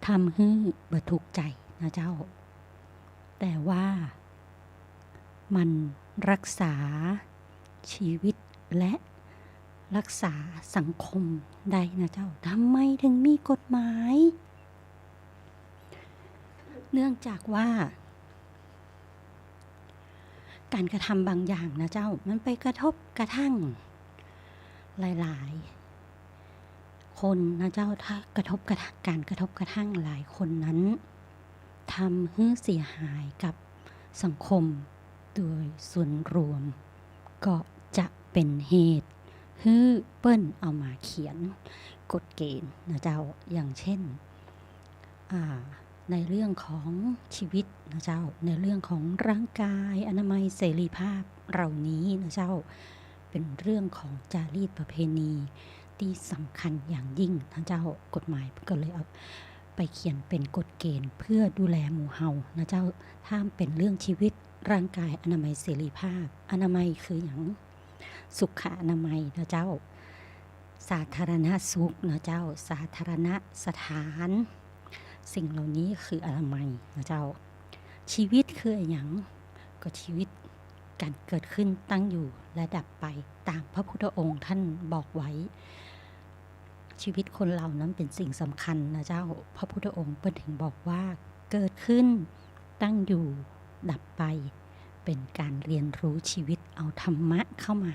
ทำให้บ่ทุกข์ใจนะเจ้าแต่ว่ามันรักษาชีวิตและรักษาสังคมได้นะเจ้าทำไมถึงมีกฎหมายเนื่องจากว่าการกระทำบางอย่างนะเจ้ามันไปกระทบกระทั่งหลายๆคนนะเจ้าถ้ากระทบกระทั่งการกระทบกระทั่งหลายคนนั้นทำให้เสียหายกับสังคมโดยส่วนรวมก็จะเป็นเหตุให้เปิ้นเอามาเขียนกฎเกณฑ์นะเจ้าอย่างเช่นในเรื่องของชีวิตนะเจ้าในเรื่องของร่างกายอนามัยเสรีภาพเหล่านี้นะเจ้าเป็นเรื่องของจารีตประเพณีที่สำคัญอย่างยิ่งนะเจ้ากฎหมายก็เลยเอาไปเขียนเป็นกฎเกณฑ์เพื่อดูแลหมู่เฮานะเจ้าถ้าเป็นเรื่องชีวิตร่างกายอนามัยเสรีภาพอนามัยคืออย่างสุขอนามัยนะเจ้าสาธารณสุขนะเจ้าสาธารณสถานสิ่งเหล่านี้คืออนามัยนะเจ้าชีวิตคืออย่างก็ชีวิตการเกิดขึ้นตั้งอยู่และดับไปตามพระพุทธองค์ท่านบอกไว้ชีวิตคนเรานั้นเป็นสิ่งสำคัญนะเจ้าพระพุทธองค์เปิ้นถึงบอกว่าเกิดขึ้นตั้งอยู่ดับไปเป็นการเรียนรู้ชีวิตเอาธรรมะเข้ามา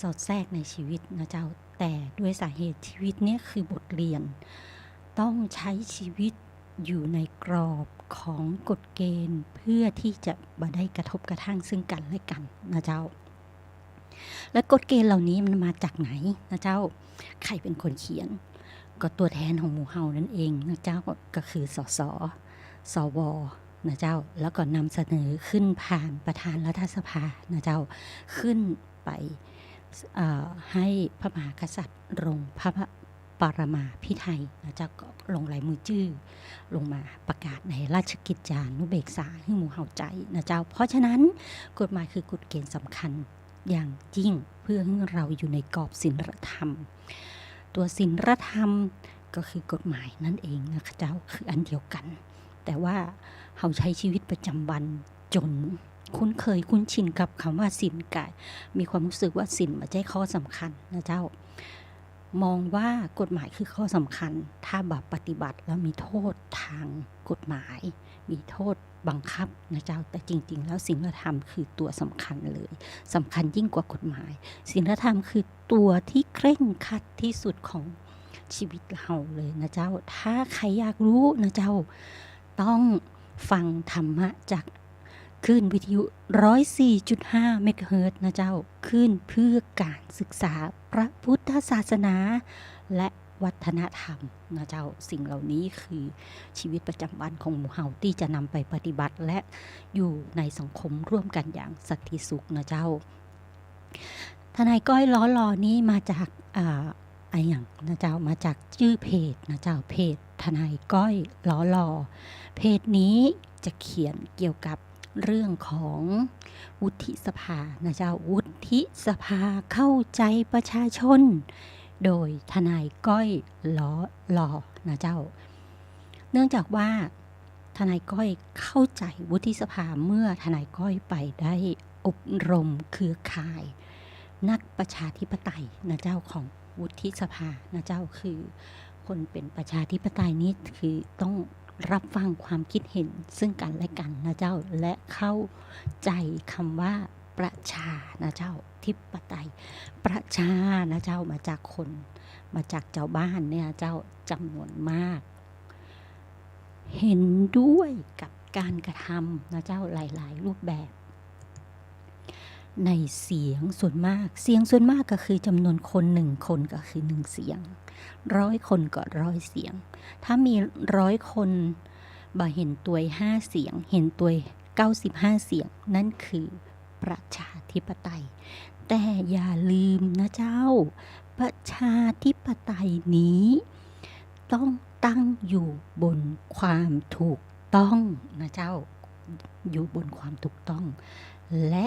สอดแทรกในชีวิตนะเจ้าแต่ด้วยสาเหตุชีวิตนี้คือบทเรียนต้องใช้ชีวิตอยู่ในกรอบของกฎเกณฑ์เพื่อที่จะบ่ได้กระทบกระทั่งซึ่งกันและกันนะเจ้าและกฎเกณฑ์เหล่านี้มันมาจากไหนนะเจ้าใครเป็นคนเขียนก็ตัวแทนของหมู่เฮานั่นเองนะเจ้าก็คือสสสวนะเจ้าแล้วก็นำเสนอขึ้นผ่านประธานรัฐสภานะเจ้าขึ้นไปให้พระมหากษัตริย์ลงพระปรมาภิไธยนะเจ้าก็ลงลายมือชื่อลงมาประกาศในราชกิจจานุเบกษาให้หมู่เฮาใจนะเจ้าเพราะฉะนั้นกฎหมายคือกฎเกณฑ์สำคัญอย่างยิ่งเพื่อให้เราอยู่ในกรอบศีลธรรมตัวศีลธรรมก็คือกฎหมายนั่นเองนะเจ้าคืออันเดียวกันแต่ว่าเราใช้ชีวิตประจำวันจนคุ้นเคยคุ้นชินกับคำว่าศีลกายมีความรู้สึกว่าศีลไม่ใช่ข้อสำคัญนะเจ้ามองว่ากฎหมายคือข้อสำคัญถ้าบาปปฏิบัติแล้วมีโทษทางกฎหมายมีโทษบังคับนะเจ้าแต่จริงๆแล้วศีลธรรมคือตัวสำคัญเลยสำคัญยิ่งกว่ากฎหมายศีลธรรมคือตัวที่เคร่งครัดที่สุดของชีวิตเราเลยนะเจ้าถ้าใครอยากรู้นะเจ้าต้องฟังธรรมะจากคลื่นวิทยุ 104.5 เมกะเฮิรตซ์นะเจ้าคลื่นเพื่อการศึกษาพระพุทธศาสนาและวัฒนธรรมนะเจ้าสิ่งเหล่านี้คือชีวิตประจำวันของหมู่เฮาที่จะนำไปปฏิบัติและอยู่ในสังคมร่วมกันอย่างสันติสุขนะเจ้าทนายก้อยล้อหล่อนี้มาจากอย่างนะเจ้ามาจากชื่อเพจนะเจ้าเพจทนายก้อยล้อหล่อเพจนี้จะเขียนเกี่ยวกับเรื่องของวุฒิสภานะเจ้าวุฒิสภาเข้าใจประชาชนโดยทนายก้อยล้อหล่อนะเจ้าเนื่องจากว่าทนายก้อยเข้าใจวุฒิสภาเมื่อทนายก้อยไปได้อบรมเครือข่ายนักประชาธิปไตยนะเจ้าของวุฒิสภานะเจ้าคือคนเป็นประชาธิปไตยนี้คือต้องรับฟังความคิดเห็นซึ่งกันและกันนะเจ้าและเข้าใจคำว่าประชานะเจ้าธิปไตยประชานะเจ้ามาจากคนมาจากเจ้าบ้านเนี่ยเจ้าจำนวนมากเห็นด้วยกับการกระทำนะเจ้าหลายๆรูปแบบในเสียงส่วนมากก็คือจำนวนคน1คนก็คือ1เสียง100คนก็100เสียงถ้ามี100คนบ่เห็นตัว5เสียงเห็นตัว95เสียงนั่นคือประชาธิปไตยแต่อย่าลืมนะเจ้าประชาธิปไตยนี้ต้องตั้งอยู่บนความถูกต้องนะเจ้าอยู่บนความถูกต้องและ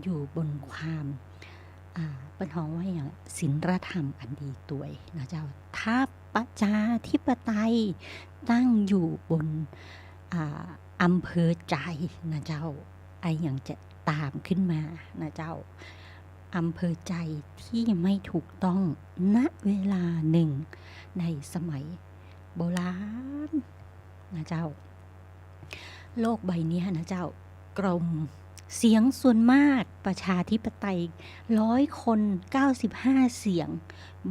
อยู่บนความเป็นห้องว่าอย่างศีลธรรมอันดีตัวยนะเจ้าถ้าป ประชาธิปไตยตั้งอยู่บนอำเภอใจนะเจ้าไออย่างจะตามขึ้นมานะเจ้าอำเภอใจที่ไม่ถูกต้องณเวลาหนึ่งในสมัยโบราณนะเจ้าโลกใบนี้นะเจ้ากรมเสียงส่วนมากประชาธิปไตย100 คน95 เสียง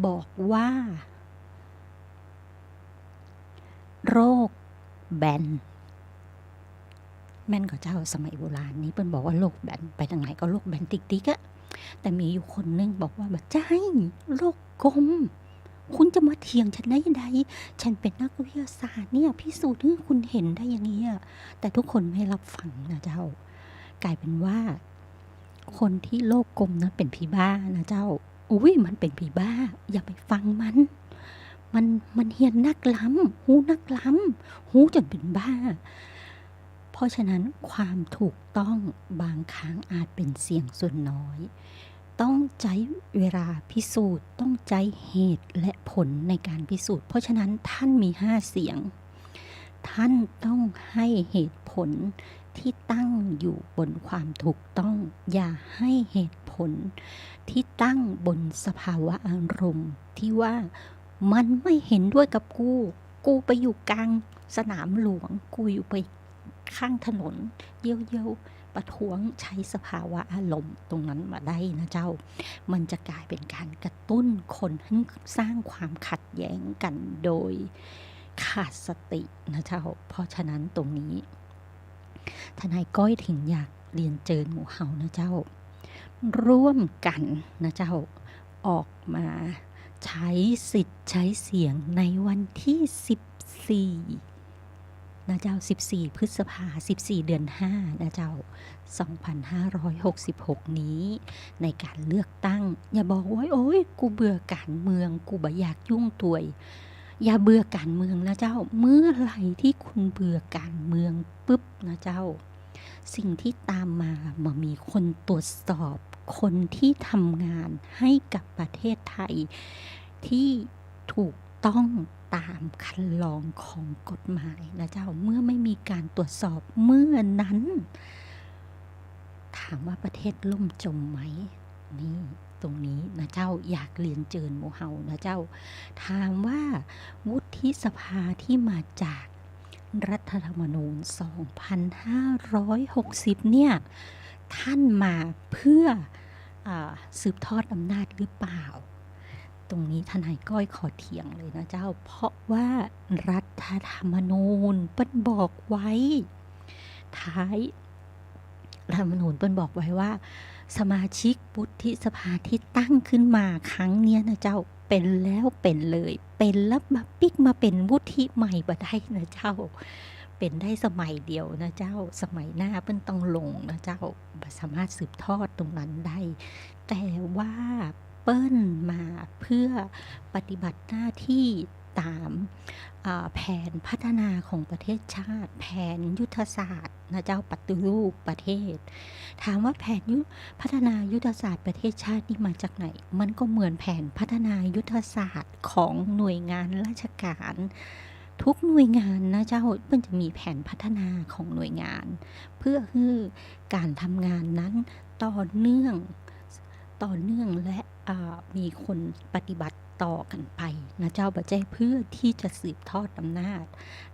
บอกว่าโรคแบนแม่นกว่าเจ้าสมัยโบราณนี้เปิ้นบอกว่าโรคแบนไปทางไหนก็โรคแบนติ๊กๆอะแต่มีอยู่คนนึงบอกว่าบัดใจโรคกลมคุณจะมาเถียงฉันได้ยังไงฉันเป็นนักวิทยาศาสตร์เนี่ยพิสูจน์ให้คุณเห็นได้อย่างนี้แต่ทุกคนไม่รับฟังนะเจ้ากลายเป็นว่าคนที่โลกกลมนะเป็นผีบ้านะเจ้าอุ้ยมันเป็นผีบ้าอย่าไปฟังมันเฮียนนักล้ำหูนักล้ำหูจนเป็นบ้าเพราะฉะนั้นความถูกต้องบางครั้งอาจเป็นเสียงส่วนน้อยต้องใช้เวลาพิสูจน์ต้องใช้เหตุและผลในการพิสูจน์เพราะฉะนั้นท่านมี5 เสียงท่านต้องให้เหตุผลที่ตั้งอยู่บนความถูกต้องอย่าให้เหตุผลที่ตั้งบนสภาวะอารมณ์ที่ว่ามันไม่เห็นด้วยกับกูไปอยู่กลางสนามหลวงกูอยู่ไปข้างถนนเยี่ยวประท้วงใช้สภาวะอารมณ์ตรงนั้นมาได้นะเจ้ามันจะกลายเป็นการกระตุ้นคนให้สร้างความขัดแย้งกันโดยขาดสตินะเจ้าเพราะฉะนั้นตรงนี้ทนายก้อยถึงอยากเรียนเชิญหมู่เฮานะเจ้าร่วมกันนะเจ้าออกมาใช้สิทธิ์ใช้เสียงในวันที่14นะเจ้า14 พฤษภาคม14 เดือน 5นะเจ้า2566นี้ในการเลือกตั้งอย่าบอกว่าโอ๊ยกูเบื่อการเมืองกูบ่อยากยุ่งตัวยอย่าเบื่อการเมืองนะเจ้าเมื่อไหร่ที่คุณเบื่อการเมืองปุ๊บนะเจ้าสิ่งที่ตามมามีคนตรวจสอบคนที่ทำงานให้กับประเทศไทยที่ถูกต้องตามคันลองของกฎหมายนะเจ้าเมื่อไม่มีการตรวจสอบเมื่อนั้นถามว่าประเทศล่มจมไหมนี่ตรงนี้นะเจ้าอยากเรียนเชิญหมู่เฮานะเจ้าถามว่าวุฒิสภาที่มาจากรัฐธรรมนูญ 2560 เนี่ยท่านมาเพื่อสืบทอดอำนาจหรือเปล่าตรงนี้ทนายก้อยขอเถียงเลยนะเจ้าเพราะว่ารัฐธรรมนูญเปิ้นบอกไว้ท้ายรัฐธรรมนูญเปิ้นบอกไว้ว่าสมาชิกวุฒิสภาที่ตั้งขึ้นมาครั้งเนี้ยนะเจ้าเป็นแล้วเป็นเลยเป็นแล้วมาปิ๊กมาเป็นวุฒิใหม่บ่ได้นะเจ้าเป็นได้สมัยเดียวนะเจ้าสมัยหน้าเปิ้นต้องลงนะเจ้าบ่สามารถสืบทอดตรงนั้นได้แต่ว่าเปิ้ลมาเพื่อปฏิบัติหน้าที่ตามแผนพัฒนาของประเทศชาติแผนยุทธศาสตร์นะเจ้าปฏิรูปประเทศถามว่าแผนพัฒนายุทธศาสตร์ประเทศชาตินี่มาจากไหนมันก็เหมือนแผนพัฒนายุทธศาสตร์ของหน่วยงานราชการทุกหน่วยงานนะเจ้ามันจะมีแผนพัฒนาของหน่วยงานเพื่อให้การทำงานนั้นต่อเนื่องและมีคนปฏิบัติต่อกันไปนะเจ้าบ่ใจเพื่อที่จะสืบทอดอำนาจ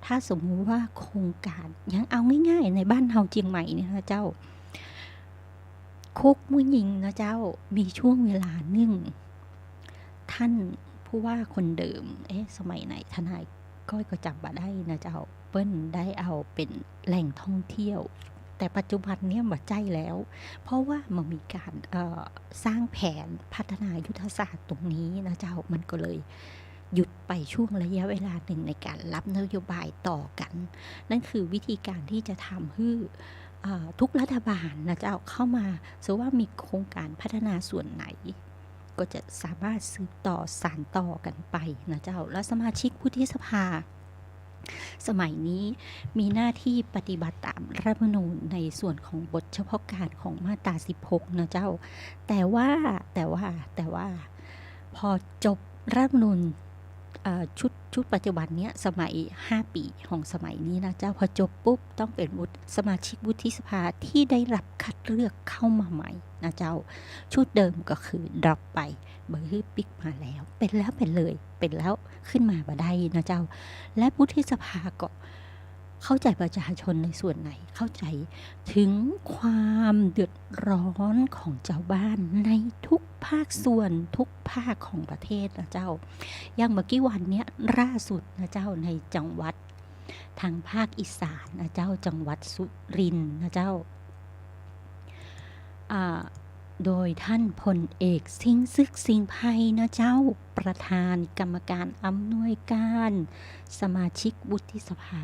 ถ้าสมมุติว่าโครงการยังเอาง่ายๆในบ้านเฮาเชียงใหม่เนี่ยนะเจ้าคุกมุ้ยหญิงนะเจ้ามีช่วงเวลาหนึ่งท่านผู้ว่าคนเดิมสมัยไหนทนายก้อยก็จำบ่ได้นะเจ้าเปิ้นได้เอาเป็นแหล่งท่องเที่ยวแต่ปัจจุบันเนี่ยบ่ใจแล้วเพราะว่ามันมีการสร้างแผนพัฒนายุทธศาสตร์ตรงนี้นะเจ้ามันก็เลยหยุดไปช่วงระยะเวลาหนึ่งในการรับนโยบายต่อกันนั่นคือวิธีการที่จะทำให้ทุกรัฐบาลนะเจ้าเข้ามาสมมุติว่ามีโครงการพัฒนาส่วนไหนก็จะสามารถสืบต่อสานต่อกันไปนะเจ้าและสมาชิกวุฒิสภาสมัยนี้มีหน้าที่ปฏิบัติตามรัฐธรรมนูญในส่วนของบทเฉพาะการของมาตรา16นะเจ้าแต่ว่าพอจบรัฐธรรมนูญ ชุดปัจจุบันเนี้ยสมัย5 ปีของสมัยนี้นะเจ้าพอจบปุ๊บต้องเป็นสมาชิกวุฒิสภาที่ได้รับคัดเลือกเข้ามาใหม่นะเจ้าชุดเดิมก็คือดรอปไปเบอร์ปิกมาแล้วเป็นแล้วขึ้นมาบ่ได้นะเจ้าและวุฒิสภาก็เข้าใจประชาชนในส่วนไหนเข้าใจถึงความเดือดร้อนของเจ้าบ้านในทุกภาคส่วนทุกภาคของประเทศนะเจ้าอย่างเมื่อกี้วันเนี้ยล่าสุดนะเจ้าในจังหวัดทางภาคอีสานนะเจ้าจังหวัดสุรินทร์นะเจ้าโดยท่านพลเอกสิงห์ศึกสิงห์ไพนะเจ้าประธานกรรมการอำนวยการสมาชิกวุฒิสภา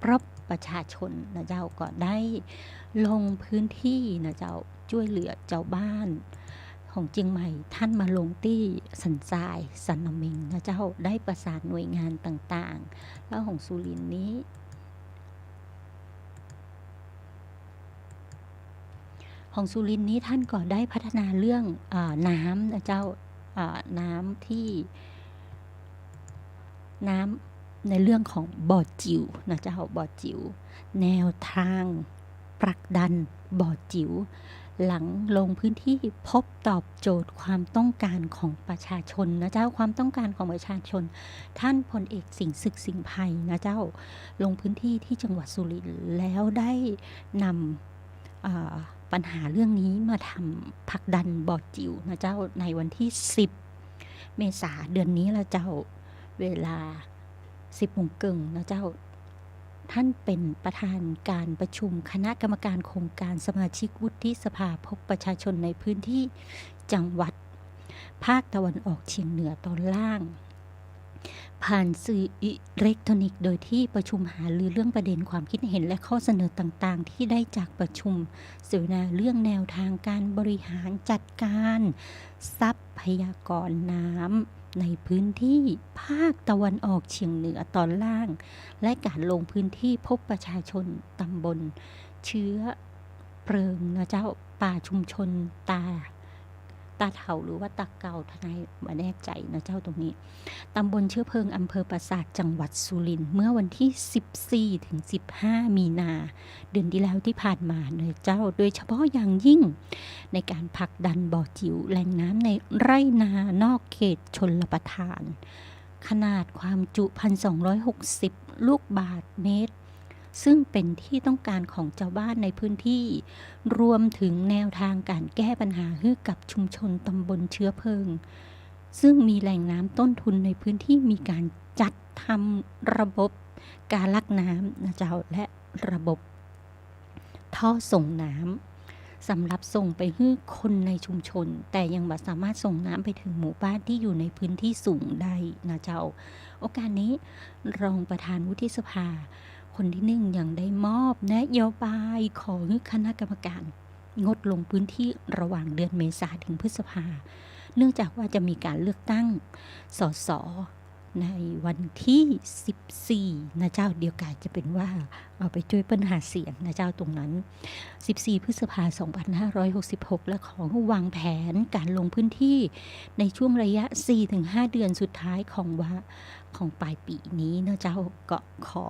พร้อมประชาชนนะเจ้าก็ได้ลงพื้นที่นะเจ้าช่วยเหลือเจ้าบ้านของเชียงใหม่ท่านมาลงที่สันทรายสันนมิงนะเจ้าได้ประสานหน่วยงานต่างๆแล้วของสุรินทร์นี้ของสุรินทร์นี้ท่านก็ได้พัฒนาเรื่องน้ำนะเจ้าน้ำที่น้ำในเรื่องของบ่อจิ๋วนะเจ้าบ่อจิ๋วแนวทางผลักดันบ่อจิ๋วหลังลงพื้นที่พบตอบโจทย์ความต้องการของประชาชนนะเจ้าความต้องการของประชาชนท่านพลเอกสิงห์ศึกสิงห์ไพนะเจ้าลงพื้นที่ที่จังหวัดสุรินทร์แล้วได้นำปัญหาเรื่องนี้มาทำผลักดันบ่อจิ๋วนะเจ้าในวันที่10 เมษายนเดือนนี้ละเจ้าเวลา10 โมงครึ่งนะเจ้าท่านเป็นประธานการประชุมคณะกรรมการโครงการสมาชิกวุฒิสภาพบประชาชนในพื้นที่จังหวัดภาคตะวันออกเฉียงเหนือตอนล่างผ่านสื่ออิเล็กทรอนิกส์โดยที่ประชุมหารือเรื่องประเด็นความคิดเห็นและข้อเสนอต่างๆที่ได้จากประชุมเสวนาเรื่องแนวทางการบริหารจัดการทรัพยากรน้ำในพื้นที่ภาคตะวันออกเฉียงเหนือตอนล่างและการลงพื้นที่พบประชาชนตำบลเชื้อเพลิงนะเจ้าป่าชุมชนตาเถาหรือว่าตาเก่าทนายมาแน่ใจนะเจ้าตรงนี้ตำบลเชื้อเพลิงอำเภอปราสาทจังหวัดสุรินทร์เมื่อวันที่14 ถึง 15 มีนาเดือนที่แล้วที่ผ่านมาเนยเจ้าโดยเฉพาะอย่างยิ่งในการผลักดันบ่อจิ๋วแหล่งน้ำในไร่นานอกเขตชลประทานขนาดความจุ 1,260 ลูกบาศก์เมตรซึ่งเป็นที่ต้องการของเจ้าบ้านในพื้นที่รวมถึงแนวทางการแก้ปัญหาให้กับชุมชนตำบลเชื้อเพลิงซึ่งมีแหล่งน้ำต้นทุนในพื้นที่มีการจัดทำระบบการลักน้ำนะเจ้าและระบบท่อส่งน้ำสำหรับส่งไปให้คนในชุมชนแต่ยังไม่สามารถส่งน้ำไปถึงหมู่บ้านที่อยู่ในพื้นที่สูงได้นะเจ้าโอกาสนี้รองประธานวุฒิสภาคนที่1ยังได้มอบนโยบายขอให้คณะกรรมการงดลงพื้นที่ระหว่างเดือนเมษายนถึงพฤษภาเนื่องจากว่าจะมีการเลือกตั้งสสในวันที่14นะเจ้าเดียวกันจะเป็นว่าเอาไปช่วยปัญหาเสียงนะเจ้าตรงนั้น14 พฤษภาคม 2566และของวางแผนการลงพื้นที่ในช่วงระยะ 4-5 เดือนสุดท้ายของปลายปีนี้นะเจ้าก็ขอ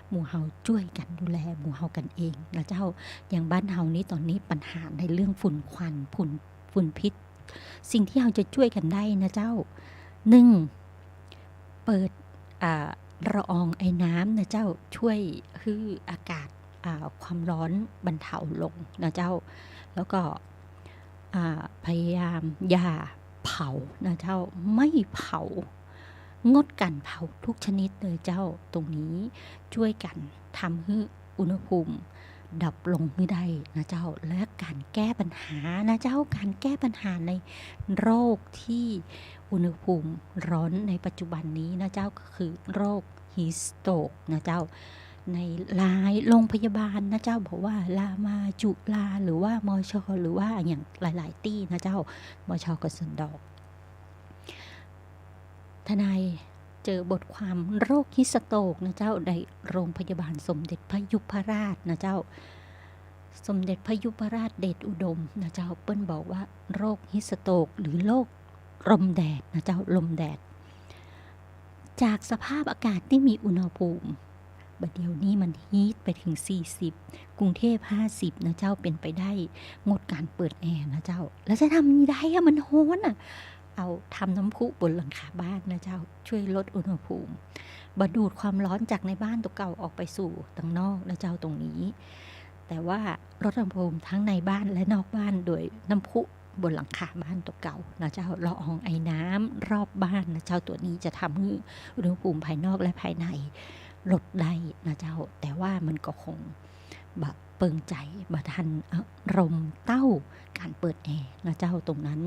หมู่เฮาช่วยกันดูแลหมู่เฮากันเองนะเจ้าอย่างบ้านเฮานี้ตอนนี้ปัญหาในเรื่องฝุ่นควันฝุ่นพิษสิ่งที่เราจะช่วยกันได้นะเจ้า1เปิดละอองไอ้น้ำนะเจ้าช่วยให้อากาศความร้อนบรรเทาลงนะเจ้าแล้วก็พยายามอย่าเผานะเจ้าไม่เผางดการเผาทุกชนิดเลยเจ้าตรงนี้ช่วยกันทำให้อุณหภูมิดับลงให้ได้นะเจ้าและการแก้ปัญหานะเจ้าการแก้ปัญหาในโรคที่อุณหภูมิร้อนในปัจจุบันนี้นะเจ้าก็คือโรคฮีสโตรกนะเจ้าในหลายโรงพยาบาลนะเจ้าบอกว่ารามาจุฬาหรือว่ามชหรือว่าอย่างหลายๆที่นะเจ้ามชกสันดอกทนายเจอบทความโรคฮิสโตรกนะเจ้าในโรงพยาบาลสมเด็จพระยุพราชนะเจ้าสมเด็จพระยุพราชเดชอุดมนะเจ้าเปิ้ลบอกว่าโรคฮิสโตรกหรือโรคลมแดดนะเจ้าลมแดด จากสภาพอากาศที่มีอุณหภูมิบัดเดี๋ยวนี้มันฮีทไปถึง40กรุงเทพ50นะเจ้าเป็นไปได้งดการเปิดแอร์นะเจ้าแล้วจะทำยังไงอะมันร้อนอะเอาทำน้ำพุบนหลังคาบ้านนะเจ้าช่วยลดอุณหภูมิดูดความร้อนจากในบ้านตัวเก่าออกไปสู่ข้างนอกนะเจ้าตรงนี้แต่ว่าลดอุณหภูมิทั้งในบ้านและนอกบ้านโดยน้ำพุบนหลังคาบ้านตัวเก่านะเจ้าละอองไอ้น้ำรอบบ้านนะเจ้าตัวนี้จะทำให้อุณหภูมิภายนอกและภายในลดได้นะเจ้าแต่ว่ามันก็คงบะเปิงใจบะทันอารมณ์เต้าการเปิดแอร์นะเจ้าตรงนั้น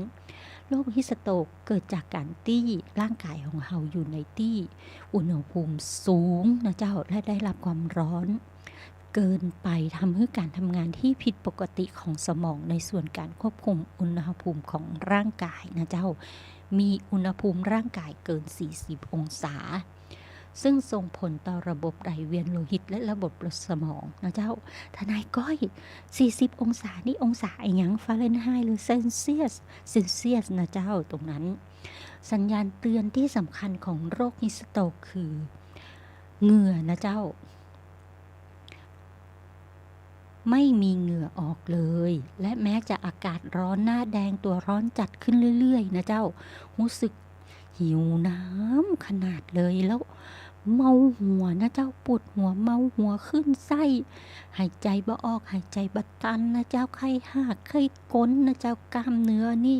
โรคฮิสโตรกเกิดจากการที่ร่างกายของเราอยู่ในที่อุณหภูมิสูงนะเจ้าและได้รับความร้อนเกินไปทำให้การทำงานที่ผิดปกติของสมองในส่วนการควบคุมอุณหภูมิของร่างกายนะเจ้ามีอุณหภูมิร่างกายเกิน40องศาซึ่งส่งผลต่อระบบไหลเวียนโลหิตและระบบสมองนะเจ้าทนายก้อย40องศานี่องศาอะไรยังฟาเรนไฮต์หรือเซนเซียสนะเจ้าตรงนั้นสัญญาณเตือนที่สำคัญของโรคฮิสโตรกคือเหงื่อนะเจ้าไม่มีเหงื่อออกเลยและแม้จะอากาศร้อนหน้าแดงตัวร้อนจัดขึ้นเรื่อยๆนะเจ้ารู้สึกหิวน้ำขนาดเลยแล้วเมาหัวนะเจ้าปวดหัวเมาหัวขึ้นไส้หายใจบ่ออกหายใจบ่ตันนะเจ้าไข้หักไข้ก้นนะเจ้ากล้ามเนื้อนี่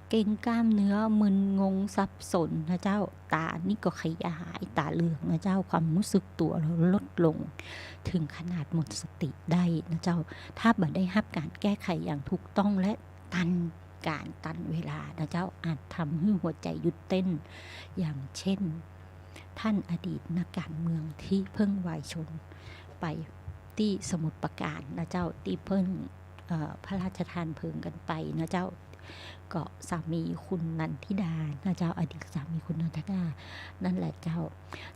เก่งกล้ามเนื้อมึนงงสับสนนะเจ้าตานี่ก็ขยายตาเหลืองนะเจ้าความรู้สึกตัวลดลงถึงขนาดหมดสติได้นะเจ้าถ้าบ่ได้รับการแก้ไขอย่างถูกต้องและตันเวลานะเจ้าอาจทำให้หัวใจหยุดเต้นอย่างเช่นท่านอดีตนักการเมืองที่เพิ่งวายชนไปที่สมุทรปราการนะเจ้าที่เพิ่งพระราชทานเพลิงกันไปนะเจ้าก็สามีคุณนันทิดานะเจ้าอดีตสามีคุณนันทิดานั่นแหละเจ้า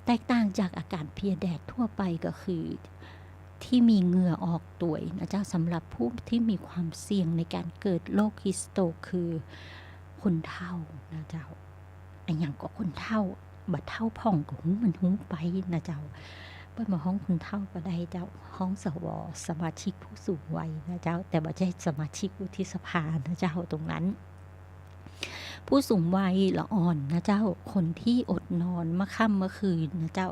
แตกต่างจากอาการเพลียแดดทั่วไปก็คือที่มีเหงื่อออกตัวนะเจ้าสำหรับผู้ที่มีความเสี่ยงในการเกิดโรคฮิสโตรกคือคนเฒ่านะเจ้าอย่างก็คนเฒ่าบัดเฒ่าพ่องก็หูมันหูไปนะเจ้าเปิ้นมาห้องคนเฒ่าก็ได้เจ้าห้องสวสมาชิกผู้สูงวัยนะเจ้าแต่บ่ใช่สมาชิกวุฒิสภานะเจ้าตรงนั้นผู้สูงวัยละอ่อนนะเจ้าคนที่อดนอนมะค่ำเมื่อคืนนะเจ้า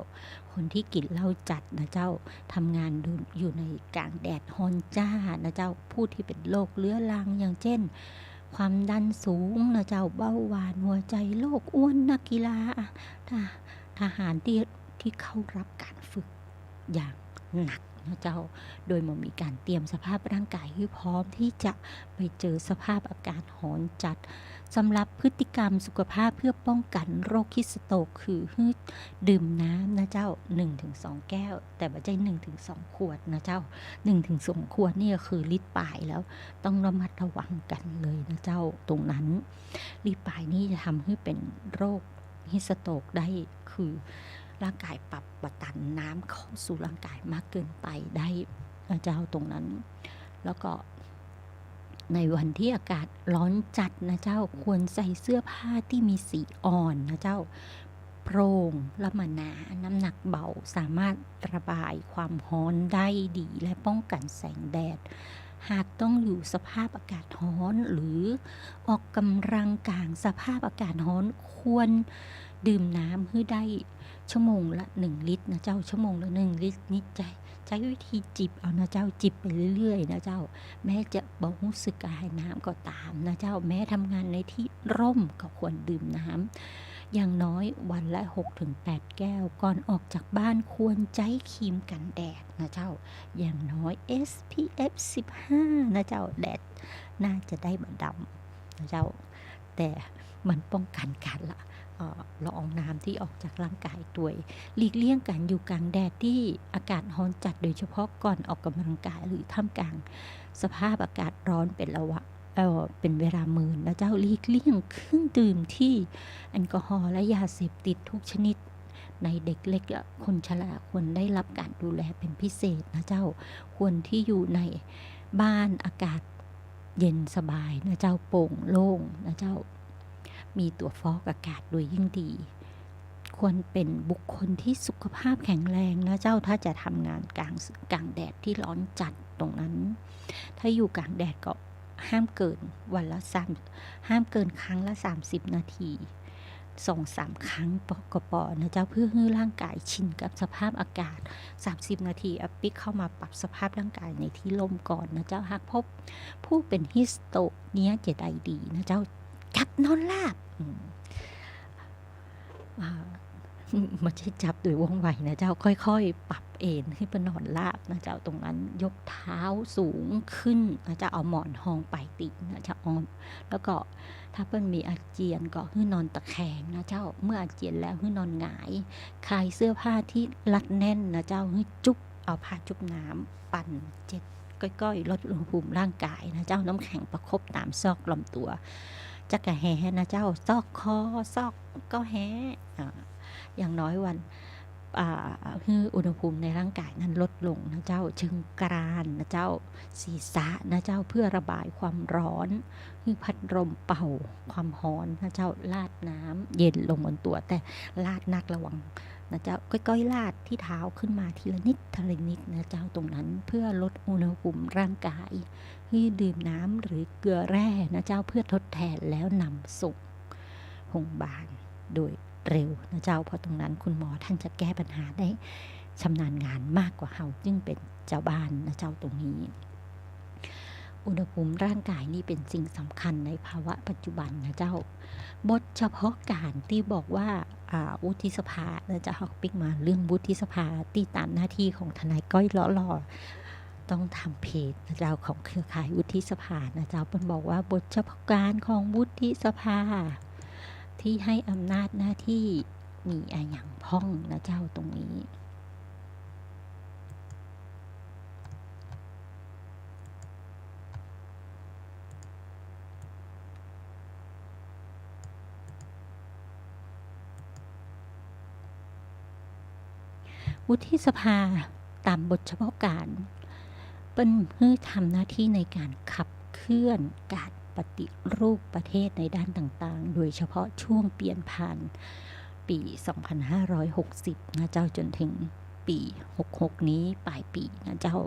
คนที่กินเหล้าจัดนะเจ้าทำงานอยู่ในกลางแดดร้อนจ้านะเจ้าผู้ที่เป็นโรคเรื้อรังอย่างเช่นความดันสูงนะเจ้าเบาหวานหัวใจโรคอ้วนนักกีฬาทหารที่เข้ารับการฝึกอย่างหนักนะเจ้าโดยมันมีการเตรียมสภาพร่างกายให้พร้อมที่จะไปเจอสภาพอากาศร้อนจัดสำหรับพฤติกรรมสุขภาพเพื่อป้องกันโรคฮิสโตรกคือดื่มน้ำนะเจ้า 1-2 แก้วแต่ไม่ใช่ 1-2 ขวดนะเจ้า 1-2 ขวดนี่ก็คือลิตรปลายแล้วต้องระมัดระวังกันเลยนะเจ้าตรงนั้นลิตรปลายนี่จะทำให้เป็นโรคฮิสโตรกได้คือร่างกายปรับประตันน้ำเข้าสู่ร่างกายมากเกินไปได้นะเจ้าตรงนั้นแล้วก็ในวันที่อากาศร้อนจัดนะเจ้าควรใส่เสื้อผ้าที่มีสีอ่อนนะเจ้าโปร่งและหนาน้ำหนักเบาสามารถระบายความร้อนได้ดีและป้องกันแสงแดดหากต้องอยู่สภาพอากาศร้อนหรือออกกำลังกายสภาพอากาศร้อนควรดื่มน้ำให้ได้ชั่วโมงละ1ลิตรนะเจ้าชั่วโมงละ1ลิตรนี่ใช้วิธีจิบเอานะเจ้าจิบไปเรื่อยๆนะเจ้าแม้จะบ่รู้สึกกระหายน้ำก็ตามนะเจ้าแม้ทำงานในที่ร่มก็ควรดื่มน้ำอย่างน้อยวันละ 6-8 แก้วก่อนออกจากบ้านควรใช้ครีมกันแดดนะเจ้าอย่างน้อย SPF 15นะเจ้าแดดน่าจะได้บ่ดำนะเจ้าแต่มันป้องกันการละอองน้ำที่ออกจากร่างกายด้วยหลีกเลี่ยงการอยู่กลางแดดที่อากาศร้อนจัดโดยเฉพาะก่อนออกกำลังกายหรือท่ามกลางสภาพอากาศร้อนเป็นเวลามื้อนะเจ้าหลีกเลี่ยงเครื่องดื่มที่แอลกอฮอล์และยาเสพติดทุกชนิดในเด็กเล็กคนชราควรได้รับการดูแลเป็นพิเศษนะเจ้าควรที่อยู่ในบ้านอากาศเย็นสบายนะเจ้าโปร่งโล่งนะเจ้ามีตัวฟอกอากาศโดยยิ่งดีค ควรเป็นบุคคลที่สุขภาพแข็งแรงนะเจ้าถ้าจะทำงานกลางแดดที่ร้อนจัดตรงนั้นถ้าอยู่กลางแดดก็ห้ามเกินวันละห้ามเกินครั้งละ30 นาที2-3 ครั้งก็พอนะเจ้าเพื่อให้ร่างกายชินกับสภาพอากาศ30 นาทีอปิกเข้ามาปรับสภาพร่างกายในที่ร่มก่อนนะเจ้าหากพบผู้เป็นฮิสโตเนี้ยจะได้ดีนะเจ้าจับนอนลาบไม่ใช่จับโดยว่องไวนะเจ้าค่อยๆปรับเอนให้เป็นนอนราบนะเจ้าตรงนั้นยกเท้าสูงขึ้นนะเจ้าเอาหมอนห้องไปตินะเจ้าอ้อมแล้วก็ถ้าเปิ้นมีอาเจียนก็ให้นอนตะแคงนะเจ้าเมื่ออาเจียนแล้วให้นอนหงายคลายเสื้อผ้าที่รัดแน่นนะเจ้าให้จุ๊บเอาผ้าจุ๊บน้ำปั่นก้อยๆลดอุณหภูมิร่างกายนะเจ้าน้ำแข็งประคบตามซอกลำตัวจักกะแฮนะเจ้าซอกคอซอกก็แฮอย่างน้อยวันให้อุณหภูมิในร่างกายนั้นลดลงนะเจ้าเชิงกรานนะเจ้าศีรษะนะเจ้าเพื่อระบายความร้อนให้พัดลมเป่าความร้อนนะเจ้าลาดน้ำเย็นลงบนตัวแต่ลาดนักระวังนะเจ้าก้อยๆลาดที่เท้าขึ้นมาทีละนิดนะเจ้าตรงนั้นเพื่อลดอุณหภูมิร่างกายให้ดื่มน้ำหรือเกลือแร่นะเจ้าเพื่อทดแทนแล้วนำส่งโรงพยาบาลโดยเร็วนะเจ้าเพราะตรงนั้นคุณหมอท่านจะแก้ปัญหาได้ชำนาญงานมากกว่าเฮาจึงเป็นเจ้าบ้านนะเจ้าตรงนี้อุณหภูมิร่างกายนี่เป็นสิ่งสำคัญในภาวะปัจจุบันนะเจ้าบทเฉพาะการที่บอกว่าวุฒิสภานะเจ้าปิ๊กมาเรื่องวุฒิสภาที่ตามหน้าที่ของทนายก้อยล้อต้องทำเพจนะเจ้าของเครือข่ายวุฒิสภานะเจ้าเพิ่นบอกว่าบทเฉพาะการของวุฒิสภาที่ให้อำนาจหน้าที่มีอย่างพ้องนะเจ้าตรงนี้วุฒิสภาตามบทเฉพาะการเป็นเพื่อทำหน้าที่ในการขับเคลื่อนการปฏิรูปประเทศในด้านต่างๆโดยเฉพาะช่วงเปลี่ยนผ่านปี 2560 นะเจ้าจนถึงปี 66 นี้ปลายปีนะเจ้า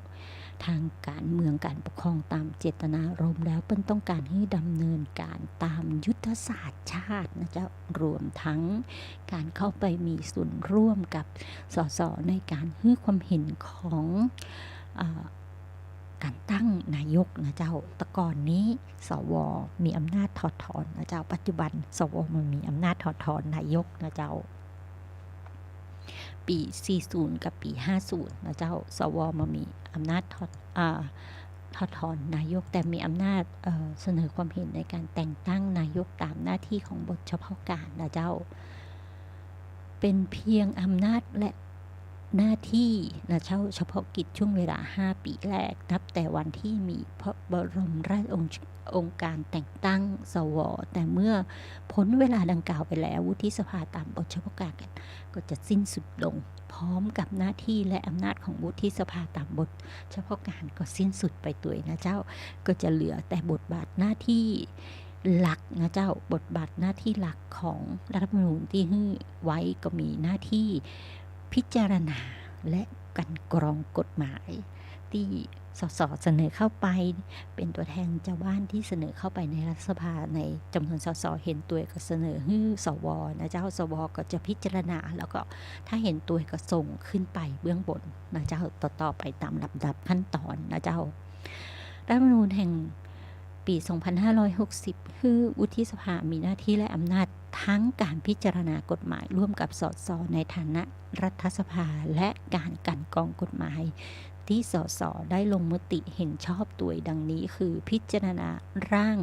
ทางการเมืองการปกครองตามเจตนารมณ์แล้วเปิ้นต้องการให้ดำเนินการตามยุทธศาสตร์ชาตินะเจ้ารวมทั้งการเข้าไปมีส่วนร่วมกับสสในการให้ความเห็นของการตั้งนายกนะเจ้าแต่ก่อนนี้สวมีอำนาจถอดถอนนะเจ้าปัจจุบันสวมันมีอำนาจถอดถอนนายกนะเจ้าปี 40 กับปี 50 นะเจ้าสวมันมีอำนาจถอดถอนนายกแต่มีอำนาจเสนอความเห็นในการแต่งตั้งนายกตามหน้าที่ของบทเฉพาะการนะเจ้าเป็นเพียงอำนาจและหน้าที่นะเฉพาะกิจช่วงเวลา5 ปีแรกนับแต่วันที่มีพระบรมราชองค์การแต่งตั้งสวแต่เมื่อพ้นเวลาดังกล่าวไปแล้ววุฒิสภาตามบทเฉพาะการก็จะสิ้นสุดลงพร้อมกับหน้าที่และอำนาจของวุฒิสภาตามบทเฉพาะการก็สิ้นสุดไปตัวนะเจ้าก็จะเหลือแต่บทบาทหน้าที่หลักนะเจ้าบทบาทหน้าที่หลักของรัฐธรรมนูญที่ให้ไว้ก็มีหน้าที่พิจารณาและกันกรองกฎหมายที่สสเสนอเข้าไปเป็นตัวแทนเจ้าบ้านที่เสนอเข้าไปในรัฐสภาในจำนวนสสเห็นตัวก็เสนอให้สวนะเจ้าสวก็จะพิจารณาแล้วก็ถ้าเห็นตัวก็ส่งขึ้นไปเบื้องบนนะเจ้าต่อไปตามลำดับขั้นตอนนะเจ้ารัฐธรรมนูญแห่งปี 2560 คือวุฒิสภามีหน้าที่และอำนาจทั้งการพิจารณากฎหมายร่วมกับสสในฐานะรัฐสภาและการกลั่นกรองกฎหมายที่สสได้ลงมติเห็นชอบตัวดังนี้คือพิจารณาร่าง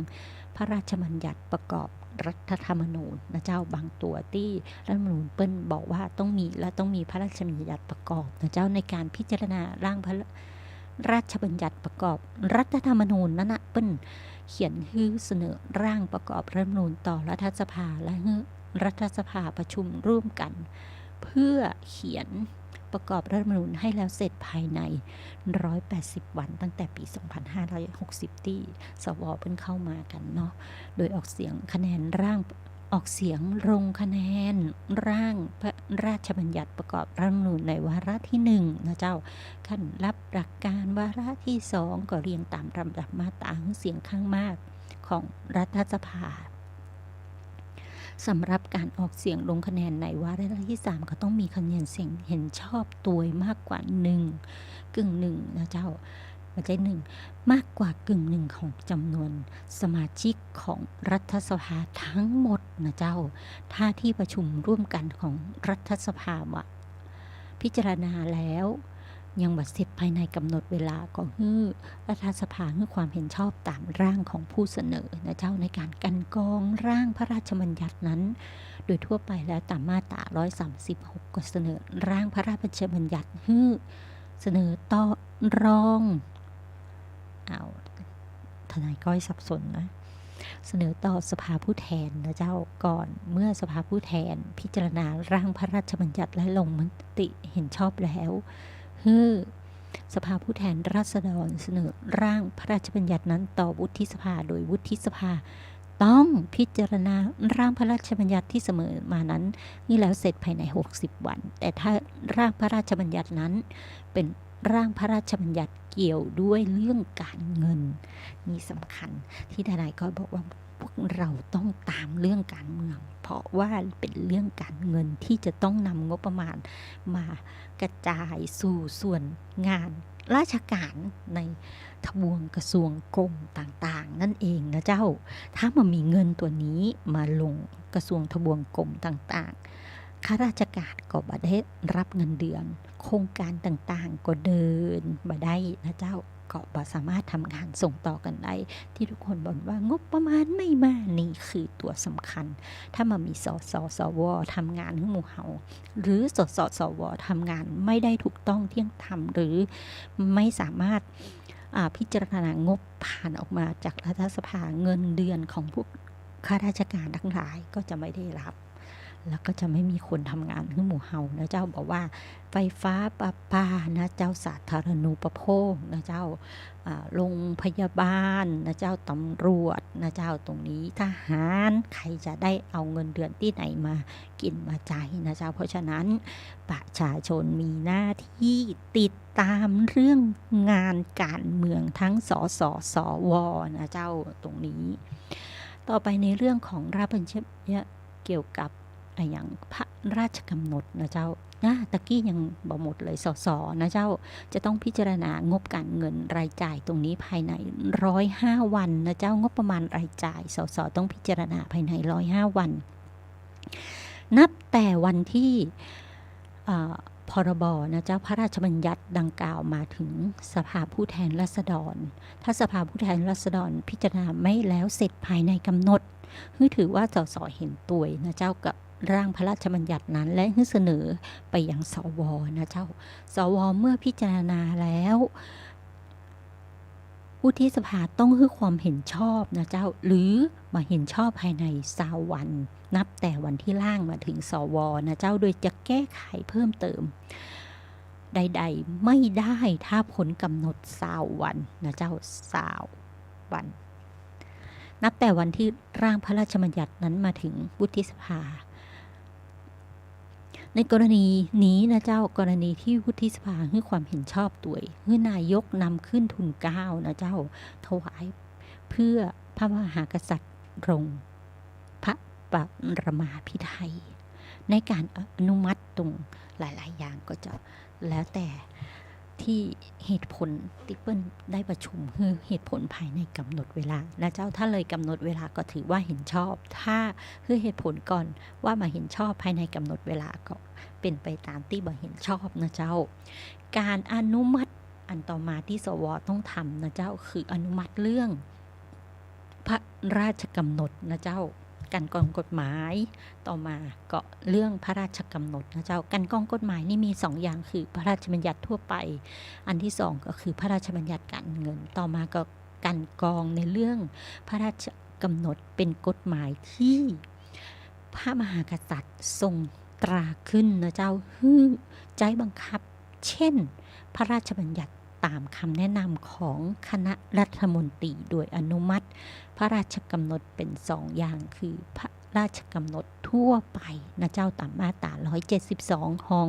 พระราชบัญญัติประกอบรัฐธรรมนูญนะเจ้าบางตัวที่รัฐธรรมนูญเปิ้นบอกว่าต้องมีและต้องมีพระราชบัญญัติประกอบนะเจ้าในการพิจารณาร่างพระราชบัญญัติประกอบรัฐธรรมนูญนั้นนะเปิ้นเขียนฮือเสนอร่างประกอบรัฐธรรมนูญต่อรัฐสภาและรัฐสภาประชุมร่วมกันเพื่อเขียนประกอบรัฐธรรมนูญให้แล้วเสร็จภายใน180 วันตั้งแต่ปี 2560 ที่สวเพิ่งเข้ามากันเนาะโดยออกเสียงคะแนนร่าง ออกเสียงลงคะแนนร่างพระราชบัญญัติประกอบรัฐธรรมนูญในวาระที่1นะเจ้าขั้นรับหลักการวาระที่2ก็เรียงตามลำดับมาตราเสียงข้างมากของรัฐสภาสำหรับการออกเสียงลงคะแนนในวาระที่3ก็ต้องมีคะแนนเสียงเห็นชอบตัวมากกว่า1 กึ่งหนึ่งนะเจ้าไม่ใช่1มากกว่ากึ่งหนึ่งของจำนวนสมาชิกของรัฐสภาทั้งหมดนะเจ้าถ้าที่ประชุมร่วมกันของรัฐสภาพิจารณาแล้วยังบัดเสร็จภายในกำหนดเวลาก็คือรัฐสภาให้ความเห็นชอบตามร่างของผู้เสนอนะเจ้าในการกันกรองร่างพระราชบัญญัตินั้นโดยทั่วไปแล้วตามมาตรา136ก็เสนอร่างพระราชบัญญัติให้เสนอต่อรองทนายก้อยสับสนนะเสนอต่อสภาผู้แทนนะเจ้าก่อนเมื่อสภาผู้แทนพิจารณาร่างพระราชบัญญัติและลงมติเห็นชอบแล้วสภาผู้แทนราษฎรเสนอร่างพระราชบัญญัตินั้นต่อวุฒิสภาโดยวุฒิสภาต้องพิจารณาร่างพระราชบัญญัติที่เสมอมานั้นนี่แล้วเสร็จภายใน60วันแต่ถ้าร่างพระราชบัญญัตินั้นเป็นร่างพระราชบัญญัติเกี่ยวด้วยเรื่องการเงินนี่สำคัญที่ทนายก็บอกว่าพวกเราต้องตามเรื่องการเมืองเพราะว่าเป็นเรื่องการเงินที่จะต้องนำงบประมาณมากระจายสู่ส่วนงานราชการในทบวงกระทรวงกรมต่างๆนั่นเองนะเจ้าถ้ามันมีเงินตัวนี้มาลงกระทรวงทบวงกรมต่างๆข้าราชการก็บ่ได้รับเงินเดือนโครงการต่างๆก็เดินบ่ได้นะเจ้าก็บ่สามารถทำงานส่งต่อกันได้ที่ทุกคนบ่นว่างบประมาณไม่มานี่คือตัวสำคัญถ้ามันมีสสวทำงานให้หมู่เฮาหรือสวทำงานไม่ได้ถูกต้องเที่ยงธรรมหรือไม่สามารถพิจารณางบผ่านออกมาจากรัฐสภาเงินเดือนของพวกข้าราชการทั้งหลายก็จะไม่ได้รับแล้วก็จะไม่มีคนทำงานให้หมู่เฮานะเจ้าบอกว่าไฟฟ้าประปานะเจ้าสาธารณูปโภคนะเจ้าโรงพยาบาลนะเจ้าตำรวจนะเจ้าตรงนี้ทหารใครจะได้เอาเงินเดือนที่ไหนมากินมาจ่ายนะเจ้าเพราะฉะนั้นประชาชนมีหน้าที่ติดตามเรื่องงานการเมืองทั้งสสสวนะเจ้าตรงนี้ต่อไปในเรื่องของราชบัญญัติเกี่ยวกับอย่างพระราชกำหนดนะเจ้าตะกี้ยังบอกหมดเลยสนะเจ้าจะต้องพิจารณางบการเงินรายจ่ายตรงนี้ภายใน105วันนะเจ้างบประมาณรายจ่ายสต้องพิจารณาภายใน105วันนับแต่วันที่พรบนะเจ้าพระราชบัญญัติดังกล่าวมาถึงสภาผู้แทนราษฎรถ้าสภาผู้แทนราษฎรพิจารณาไม่แล้วเสร็จภายในกำหนดถือว่าสเห็นตัวนะเจ้ากับร่างพระราชบัญญัตินั้นและเสนอไปยังสวนะเจ้าสวเมื่อพิจารณาแล้ววุฒิสภาต้องให้ความเห็นชอบนะเจ้าหรือมาเห็นชอบภายใน20วันนับแต่วันที่ร่างมาถึงสวนะเจ้าโดยจะแก้ไขเพิ่มเติมใดๆไม่ได้ถ้าผลกำหนด20วันนะเจ้า20วันนับแต่วันที่ร่างพระราชบัญญัตินั้นมาถึงวุฒิสภาในกรณีนี้นะเจ้ากรณีที่วุฒิสภาให้ความเห็นชอบตัวนายกนำขึ้นทุนเกล้านะเจ้าถวายเพื่อพระมหากษัตริย์รงพระปรมาภิไธยในการอนุมัติตรงหลายๆอย่างก็จะแล้วแต่ที่เหตุผลที่เปิ้ลได้ประชุมคือเหตุผลภายในกำหนดเวลานะเจ้าถ้าเลยกำหนดเวลาก็ถือว่าเห็นชอบถ้าคือเหตุผลก่อนว่ามาเห็นชอบภายในกำหนดเวลาก็เป็นไปตามที่บ่เห็นชอบนะเจ้าการอนุมัติอันต่อมาที่สวต้องทำนะเจ้าคืออนุมัติเรื่องพระราชกำหนดนะเจ้าการกองกฎหมายต่อมาก็เรื่องพระราชกำหนดนะเจ้าการกองกฎหมายนี่มี2อย่างคือพระราชบัญญัติทั่วไปอันที่2ก็คือพระราชบัญญัติการเงินต่อมาก็การกองในเรื่องพระราชกำหนดเป็นกฎหมายที่พระมหากษัตริย์ทรงตราขึ้นนะเจ้าใจบังคับเช่นพระราชบัญญัติตามคำแนะนำของคณะรัฐมนตรีโดยอนุมัติพระราชกำหนดเป็น2อย่างคือพระ ราชกำหนดทั่วไปนะเจ้าตามมาตรา172ของ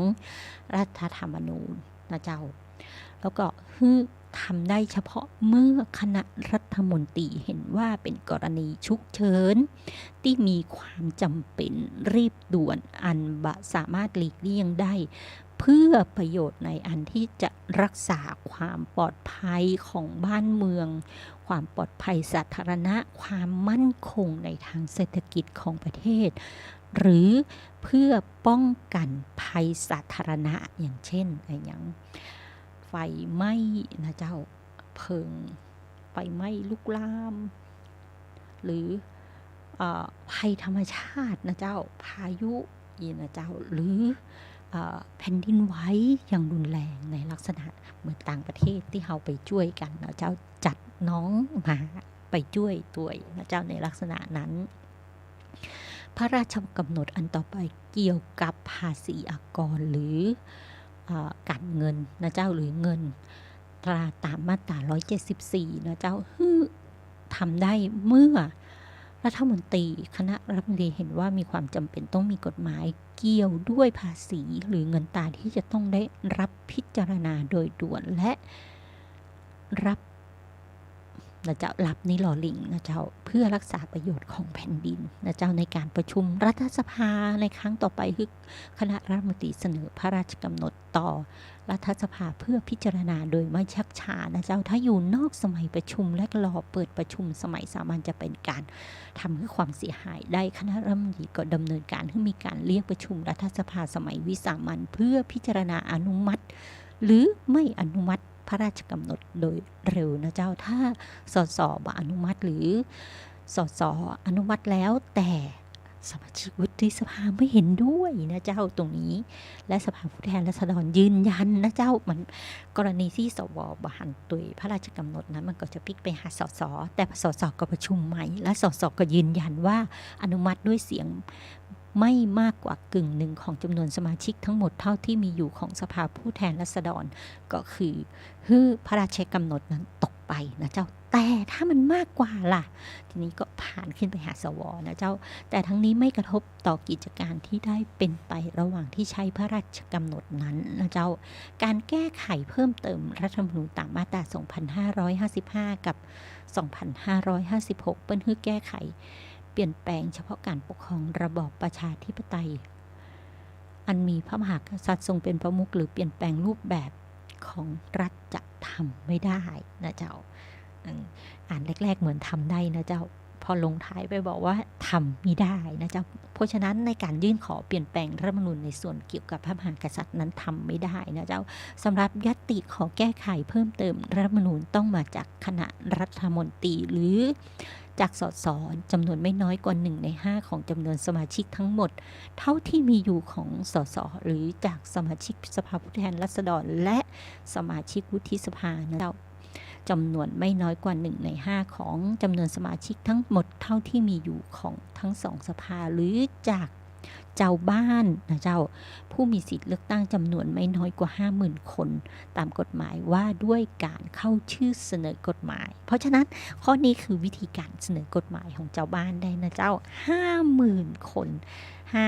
รัฐธรรมนูญนะเจ้าแล้วก็ทำได้เฉพาะเมื่อคณะรัฐมนตรีเห็นว่าเป็นกรณีฉุกเฉินที่มีความจำเป็นรีบด่วนอันสามารถหลีกเลี่ยงได้เพื่อประโยชน์ในอันที่จะรักษาความปลอดภัยของบ้านเมืองความปลอดภัยสาธารณะความมั่นคงในทางเศรษฐกิจของประเทศหรือเพื่อป้องกันภัยสาธารณะอย่างเช่นอย่างไฟไหม้นะเจ้าเพลิงไฟไหม้ลุกลามหรือภัยธรรมชาตินะเจ้าพายุนะเจ้าหรือแผ่นดินไหวอย่างรุนแรงในลักษณะเหมือนต่างประเทศที่เราไปช่วยกันนะเจ้าจัดน้องมาไปช่วยตัวนะเจ้าในลักษณะนั้นพระราชกำหนดอันต่อไปเกี่ยวกับภาษีอากรหรือการเงินนะเจ้าหรือเงินตราตามมาตรา174นะเจ้าทำได้เมื่อรัฐมนตรีคณะรัฐมนตรีเห็นว่ามีความจำเป็นต้องมีกฎหมายเกี่ยวด้วยภาษีหรือเงินตราที่จะต้องได้รับพิจารณาโดยด่วนและรับนะเจ้ารับนิลอลิงนะเจ้าเพื่อรักษาประโยชน์ของแผ่นดินนะเจ้าในการประชุมรัฐสภาในครั้งต่อไปคือคณะรัฐมนตรีเสนอพระราชกำหนดต่อรัฐสภาเพื่อพิจารณาโดยไม่ชักช้านะเจ้าถ้าอยู่นอกสมัยประชุมและรอเปิดประชุมสมัยสามัญจะเป็นการทำให้ความเสียหายได้คณะรัฐมนตรีก็ดำเนินการให้มีการเรียกประชุมรัฐสภาสมัยวิสามัญเพื่อพิจารณาอนุมัติหรือไม่อนุมัติพระราชกำหนดโดยเร็วนะเจ้าถ้าสสอนุมัติหรือสสอนุมัติแล้วแต่สมาชิกวุฒิสภาไม่เห็นด้วยนะเจ้าตรงนี้และสภาผู้แทนราษฎรยืนยันนะเจ้ามันกรณีที่สวบหันตุยพระราชกำหนดนั้นมันก็จะพลิกไปหาสสแต่สสก็ประชุมใหม่และสสก็ยืนยันว่าอนุมัติด้วยเสียงไม่มากกว่ากึ่งหนึ่งของจำนวนสมาชิกทั้งหมดเท่าที่มีอยู่ของสภาผู้แทนราษฎรก็คือพระราชกำหนดนั้นตกไปนะเจ้าแต่ถ้ามันมากกว่าล่ะทีนี้ก็ผ่านขึ้นไปหาสวนะเจ้าแต่ทั้งนี้ไม่กระทบต่อกิจการที่ได้เป็นไประหว่างที่ใช้พระราชกำหนดนั้นนะเจ้าการแก้ไขเพิ่มเติมรัฐธรรมนูญตามมาตรา2555กับ2556เปิ้นแก้ไขเปลี่ยนแปลงเฉพาะการปกครองระบอบประชาธิปไตยอันมีพระมหากษัตริย์ทรงเป็นประมุขหรือเปลี่ยนแปลงรูปแบบของรัฐจะทำไม่ได้นะเจ้าอ่านแรกๆเหมือนทำได้นะเจ้าพอลงท้ายไปบอกว่าทำไม่ได้นะเจ้าเพราะฉะนั้นในการยื่นขอเปลี่ยนแปลงรัฐธรรมนูญในส่วนเกี่ยวกับพระมหากษัตริย์นั้นทำไม่ได้นะเจ้าสำหรับญัตติขอแก้ไขเพิ่มเติมรัฐธรรมนูญต้องมาจากคณะรัฐมนตรีหรือจากสสจำนวนไม่น้อยกว่า1 ใน 5ของจำนวนสมาชิกทั้งหมดเท่าที่มีอยู่ของสสหรือจากสมาชิกสภาผู้แทนราษฎรและสมาชิกวุฒิสภานะเจ้าจำนวนไม่น้อยกว่า1 ใน 5ของจำนวนสมาชิกทั้งหมดเท่าที่มีอยู่ของทั้ง2สภาหรือจากเจ้าบ้านนะเจ้าผู้มีสิทธิ์เลือกตั้งจำนวนไม่น้อยกว่า 50,000 คนตามกฎหมายว่าด้วยการเข้าชื่อเสนอกฎหมายเพราะฉะนั้นข้อนี้คือวิธีการเสนอกฎหมายของเจ้าบ้านได้นะเจ้า 50,000 คน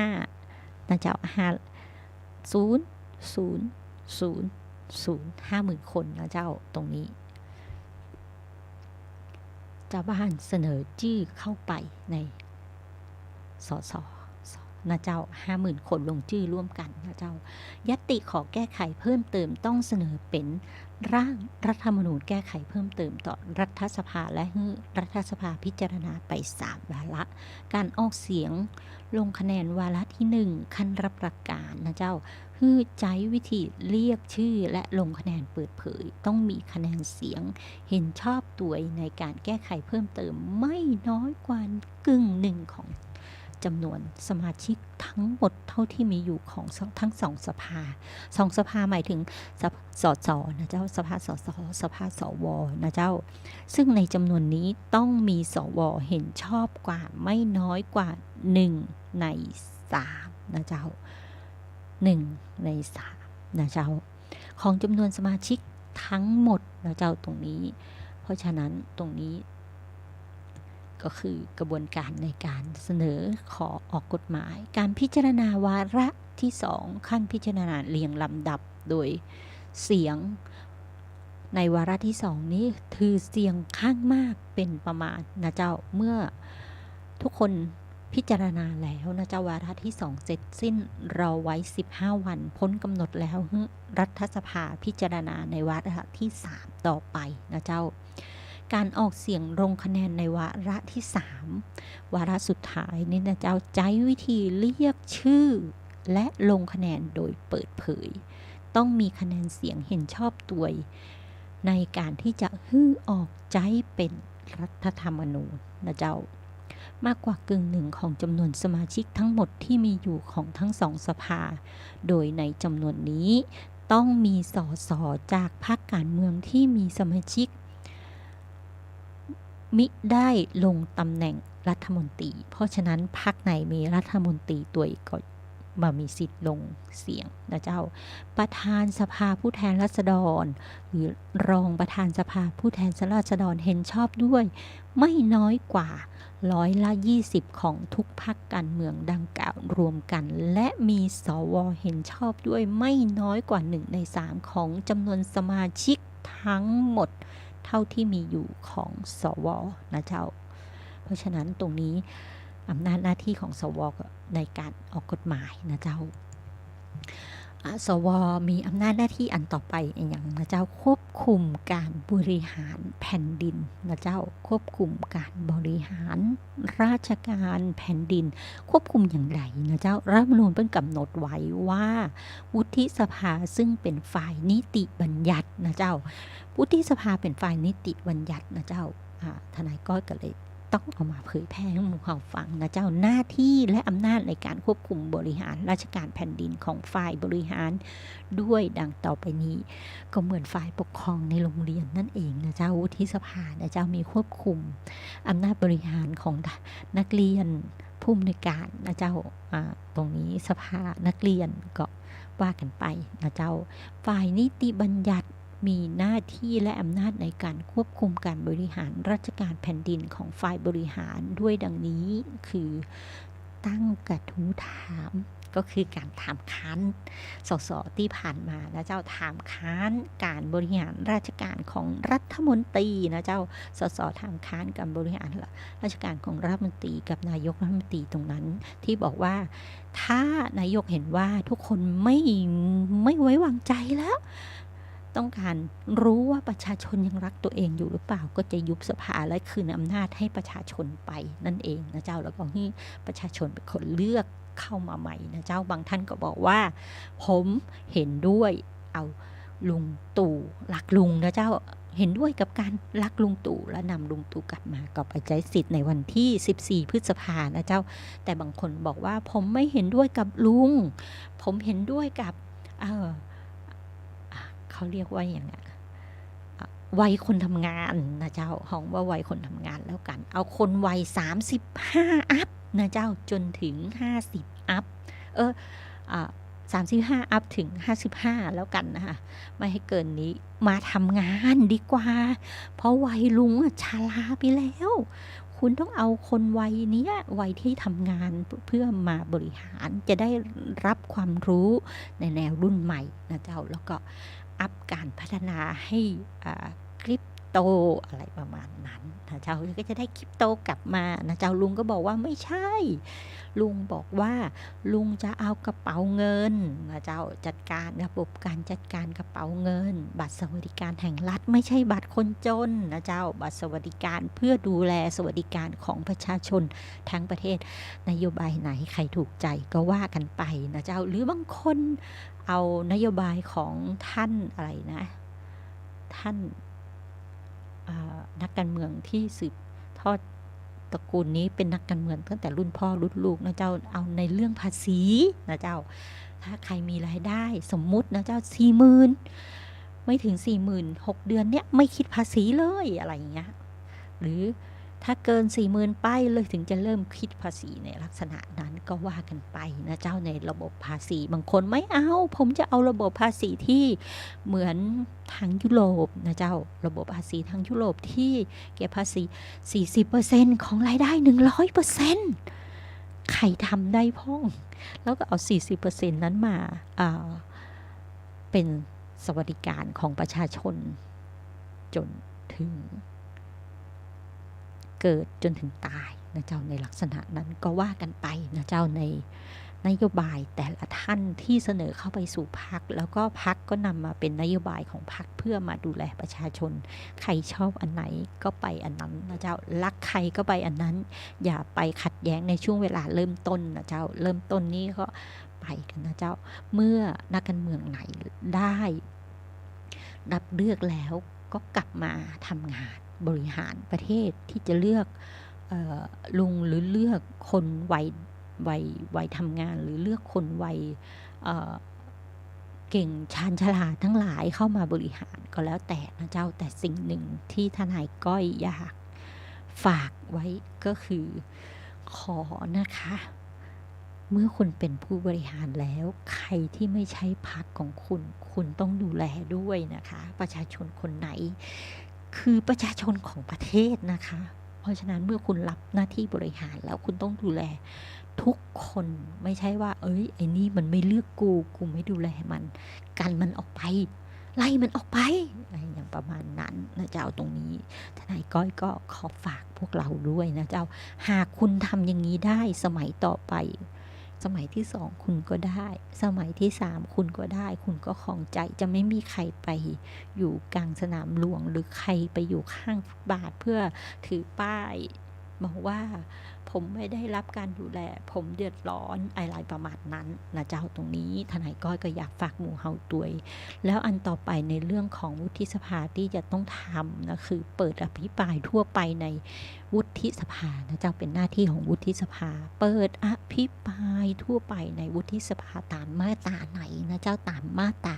5นะเจ้า50,000 คนนะเจ้าตรงนี้เจ้าบ้านเสนอชื่อเข้าไปในสสนะเจ้า 50,000 คนลงชื่อร่วมกันนะเจ้าญัตติขอแก้ไขเพิ่มเติมต้องเสนอเป็นร่างรัฐธรรมนูญแก้ไขเพิ่มเติมต่อรัฐสภาและให้รัฐสภาพิจารณาไป3 วาระการออกเสียงลงคะแนนวาระที่1ขั้นรับหลักการนะเจ้าใช้วิธีเรียกชื่อและลงคะแนนเปิดเผยต้องมีคะแนนเสียงเห็นชอบตัวในการแก้ไขเพิ่มเติมไม่น้อยกว่ากึ่งหนึ่งของจำนวนสมาชิกทั้งหมดเท่าที่มีอยู่ของทั้ง2 สภา2 สภาหมายถึงสสนะเจ้าสภาสสสภาสวนะเจ้าซึ่งในจำนวนนี้ต้องมีสวเห็นชอบกว่าไม่น้อยกว่า1 ใน 3นะเจ้า1 ใน 3นะเจ้าของจำนวนสมาชิกทั้งหมดนะเจ้าตรงนี้เพราะฉะนั้นตรงนี้ ก็คือกระบวนการในการเสนอขอออกกฎหมายการพิจารณาวาระที่2ขั้นพิจารณาเรียงลำดับโดยเสียงในวาระที่2นี้คือเสียงข้างมากเป็นประมาณนะเจ้าเมื่อทุกคนพิจารณาแล้วนะเจ้าวาระที่2เสร็จสิ้นเราไว้15วันพ้นกำหนดแล้วรัฐสภาพิจารณาในวาระที่3ต่อไปนะเจ้าการออกเสียงลงคะแนนในวาระที่3วาระสุดท้ายนี่นะเจ้าใช้วิธีเรียกชื่อและลงคะแนนโดยเปิดเผยต้องมีคะแนนเสียงเห็นชอบด้วยในการที่จะฮื้อออกใจเป็นรัฐธรรมนูญนะเจ้ามากกว่ากึ่งหนึ่งของจำนวนสมาชิกทั้งหมดที่มีอยู่ของทั้ง2สภาโดยในจำนวนนี้ต้องมีส.ส.จากพรรคการเมืองที่มีสมาชิกมิได้ลงตำแหน่งรัฐมนตรีเพราะฉะนั้นพรรคไหนมีรัฐมนตรีตัวก็มามีสิทธิ์ลงเสียงนะเจ้าประธานสภาผู้แทนราษฎรหรือรองประธานสภาผู้แทนราษฎรเห็นชอบด้วยไม่น้อยกว่า20%ของทุกพรรคการเมืองดังกล่าวรวมกันและมีสวเห็นชอบด้วยไม่น้อยกว่า1 ใน 3ของจำนวนสมาชิกทั้งหมดเท่าที่มีอยู่ของสวนะเจ้าเพราะฉะนั้นตรงนี้อำนาจหน้าที่ของสวในการออกกฎหมายนะเจ้าสวมีอำนาจหน้าที่อันต่อไปอย่างนะเจ้าควบคุมการบริหารแผ่นดินนะเจ้าควบคุมการบริหารราชการแผ่นดินควบคุมอย่างไรนะเจ้ารัฐธรรมนูญเป็นกำหนดไว้ว่าวุฒิสภาซึ่งเป็นฝ่ายนิติบัญญัตินะเจ้าวุฒิสภาเป็นฝ่ายนิติบัญญัตินะเจ้าทนายก้อยก็เลยต้องเอามาเผยแพร่ให้หมู่เขาฟังนะเจ้าหน้าที่และอำนาจในการควบคุมบริหารราชการแผ่นดินของฝ่ายบริหารด้วยดังต่อไปนี้ก็เหมือนฝ่ายปกครองในโรงเรียนนั่นเองนะเจ้าวุฒิสภานะเจ้ามีควบคุมอำนาจบริหารของนักเรียนผู้อำนวยการนะเจ้าตรงนี้สภานักเรียนก็ว่ากันไปนะเจ้าฝ่ายนิติบัญญัติมีหน้าที่และอำนาจในการควบคุมการบริหารราชการแผ่นดินของฝ่ายบริหารด้วยดังนี้คือตั้งกระทู้ถามก็คือการถามค้านสสที่ผ่านมานะเจ้าถามค้านการบริหารราชการของรัฐมนตรีนะเจ้าสสถามค้านการบริหารราชการของรัฐมนตรีกับนายกรัฐมนตรีตรงนั้นที่บอกว่าถ้านายกเห็นว่าทุกคนไม่ไว้วางใจแล้วต้องการรู้ว่าประชาชนยังรักตัวเองอยู่หรือเปล่าก็จะยุบสภาและคืนอำนาจให้ประชาชนไปนั่นเองนะเจ้าแล้วก็ให้ประชาชนเป็นคนเลือกเข้ามาใหม่นะเจ้าบางท่านก็บอกว่าผมเห็นด้วยเอาลุงตู่รักลุงนะเจ้าเห็นด้วยกับการรักลุงตู่และนำลุงตู่กลับมาก็ไปใช้สิทธิ์ในวันที่14พฤษภานะเจ้าแต่บางคนบอกว่าผมไม่เห็นด้วยกับลุงผมเห็นด้วยกับเขาเรียกว่าอย่างไรวัยคนทำงานนะเจ้าห้องว่าวัยคนทำงานแล้วกันเอาคนวัย35อัพนะเจ้าจนถึง50อัพ35อัพถึง55แล้วกันนะคะไม่ให้เกินนี้มาทำงานดีกว่าเพราะวัยลุงชราไปแล้วคุณต้องเอาคนวัยนี้วัยที่ทำงานเพื่อมาบริหารจะได้รับความรู้ในแนวรุ่นใหม่นะเจ้าแล้วก็อัพการพัฒนาให้คริปโตอะไรประมาณนั้นนะเจ้าก็จะได้คริปโตกลับมานะเจ้าลุงก็บอกว่าไม่ใช่ลุงบอกว่าลุงจะเอากระเป๋าเงินนะเจ้าจัดการระบบการจัดการกระเป๋าเงินบัตรสวัสดิการแห่งรัฐไม่ใช่บัตรคนจนนะเจ้าบัตรสวัสดิการเพื่อดูแลสวัสดิการของประชาชนทั้งประเทศนโยบายไหนใครถูกใจก็ว่ากันไปนะเจ้าหรือบางคนเอานโยบายของท่านอะไรนะท่านนักการเมืองที่สืบทอดตระกูลนี้เป็นนักการเมืองตั้งแต่รุ่นพ่อรุ่นลูกนะเจ้าเอาในเรื่องภาษีนะเจ้าถ้าใครมีรายได้สมมุตินะเจ้า40,000ไม่ถึง40,000 6 เดือนเนี้ยไม่คิดภาษีเลยอะไรอย่างเงี้ยหรือถ้าเกิน 40,000 ไปเลยถึงจะเริ่มคิดภาษีในลักษณะนั้นก็ว่ากันไปนะเจ้าในระบบภาษีบางคนไม่เอาผมจะเอาระบบภาษีที่เหมือนท ทั้งยุโรปนะเจ้าระบบภาษีทั้งยุโรปที่เก็บภาษี 40% ของรายได้ 100%ใครทำได้พ้องแล้วก็เอา 40% นั้นมาเป็นสวัสดิการของประชาชนจนถึงเกิดจนถึงตายนะเจ้าในลักษณะนั้นก็ว่ากันไปนะเจ้าในนโยบายแต่ละท่านที่เสนอเข้าไปสู่พรรคแล้วก็พรรคก็นำมาเป็นนโยบายของพรรคเพื่อมาดูแลประชาชนใครชอบอันไหนก็ไปอันนั้นนะเจ้ารักใครก็ไปอันนั้นอย่าไปขัดแย้งในช่วงเวลาเริ่มต้นนะเจ้าเริ่มต้นนี้ก็ไปกันนะเจ้าเมื่อนักการเมืองไหนได้รับเลือกแล้วก็กลับมาทำงานบริหารประเทศที่จะเลือกลุงหรือเลือกคนวัยทำงานหรือเลือกคนวัยเก่งชาญฉลาดทั้งหลายเข้ามาบริหารก็แล้วแต่นะเจ้าแต่สิ่งหนึ่งที่ทนายก้อยอยากฝากไว้ก็คือขอนะคะเมื่อคุณเป็นผู้บริหารแล้วใครที่ไม่ใช่พรรคของคุณต้องดูแลด้วยนะคะประชาชนคนไหนคือประชาชนของประเทศนะคะเพราะฉะนั้นเมื่อคุณรับหน้าที่บริหารแล้วคุณต้องดูแลทุกคนไม่ใช่ว่าไอ้นี่มันไม่เลือกกูไม่ดูแลมันกันมันออกไปไล่มันออกไปอะไรอย่างประมาณนั้นนะเจ้าตรงนี้ทนายก้อยก็ขอฝากพวกเราด้วยนะเจ้าหากคุณทำอย่างนี้ได้สมัยต่อไปสมัยที่2คุณก็ได้สมัยที่3คุณก็ได้คุณก็คล่องใจจะไม่มีใครไปอยู่กลางสนามหลวงหรือใครไปอยู่ข้างฟุตบาทเพื่อถือป้ายบอกว่าผมไม่ได้รับการดูแลผมเดือดร้อนอะไรประมาณนั้นนะเจ้าตรงนี้ทนายก้อยก็อยากฝากหมู่เฮาด้วยแล้วอันต่อไปในเรื่องของวุฒิสภาที่จะต้องทำนะคือเปิดอภิปรายทั่วไปในวุฒิสภานะเจ้าเป็นหน้าที่ของวุฒิสภาเปิดอภิปรายทั่วไปในวุฒิสภาตามมาตราไหนนะเจ้าตามมาตรา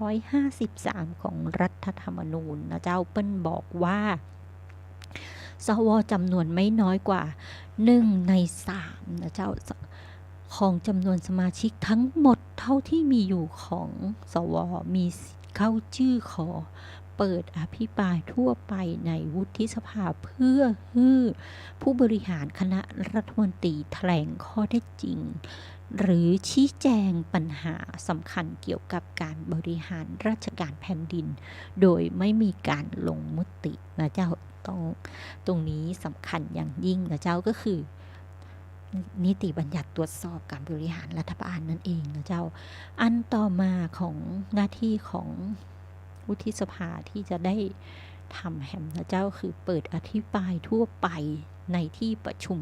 153ของรัฐธรรมนูญนะเจ้าเปิ้ลบอกว่าสวจำนวนไม่น้อยกว่า1 ใน 3นะเจ้าของจำนวนสมาชิกทั้งหมดเท่าที่มีอยู่ของสวมีเข้าชื่อขอเปิดอภิปรายทั่วไปในวุฒิสภาเพื่อให้ผู้บริหารคณะรัฐมนตรีแถลงข้อเท็จจริงหรือชี้แจงปัญหาสำคัญเกี่ยวกับการบริหารราชการแผ่นดินโดยไม่มีการลงมตินะเจ้าตรงนี้สำคัญอย่างยิ่งนะเจ้าก็คือนิติบัญญัติตรวจสอบการบริหารรัฐบาลนั่นเองนะเจ้าอันต่อมาของหน้าที่ของวุฒิสภาที่จะได้ทำแฮมนะเจ้าคือเปิดอภิปรายทั่วไปในที่ประชุม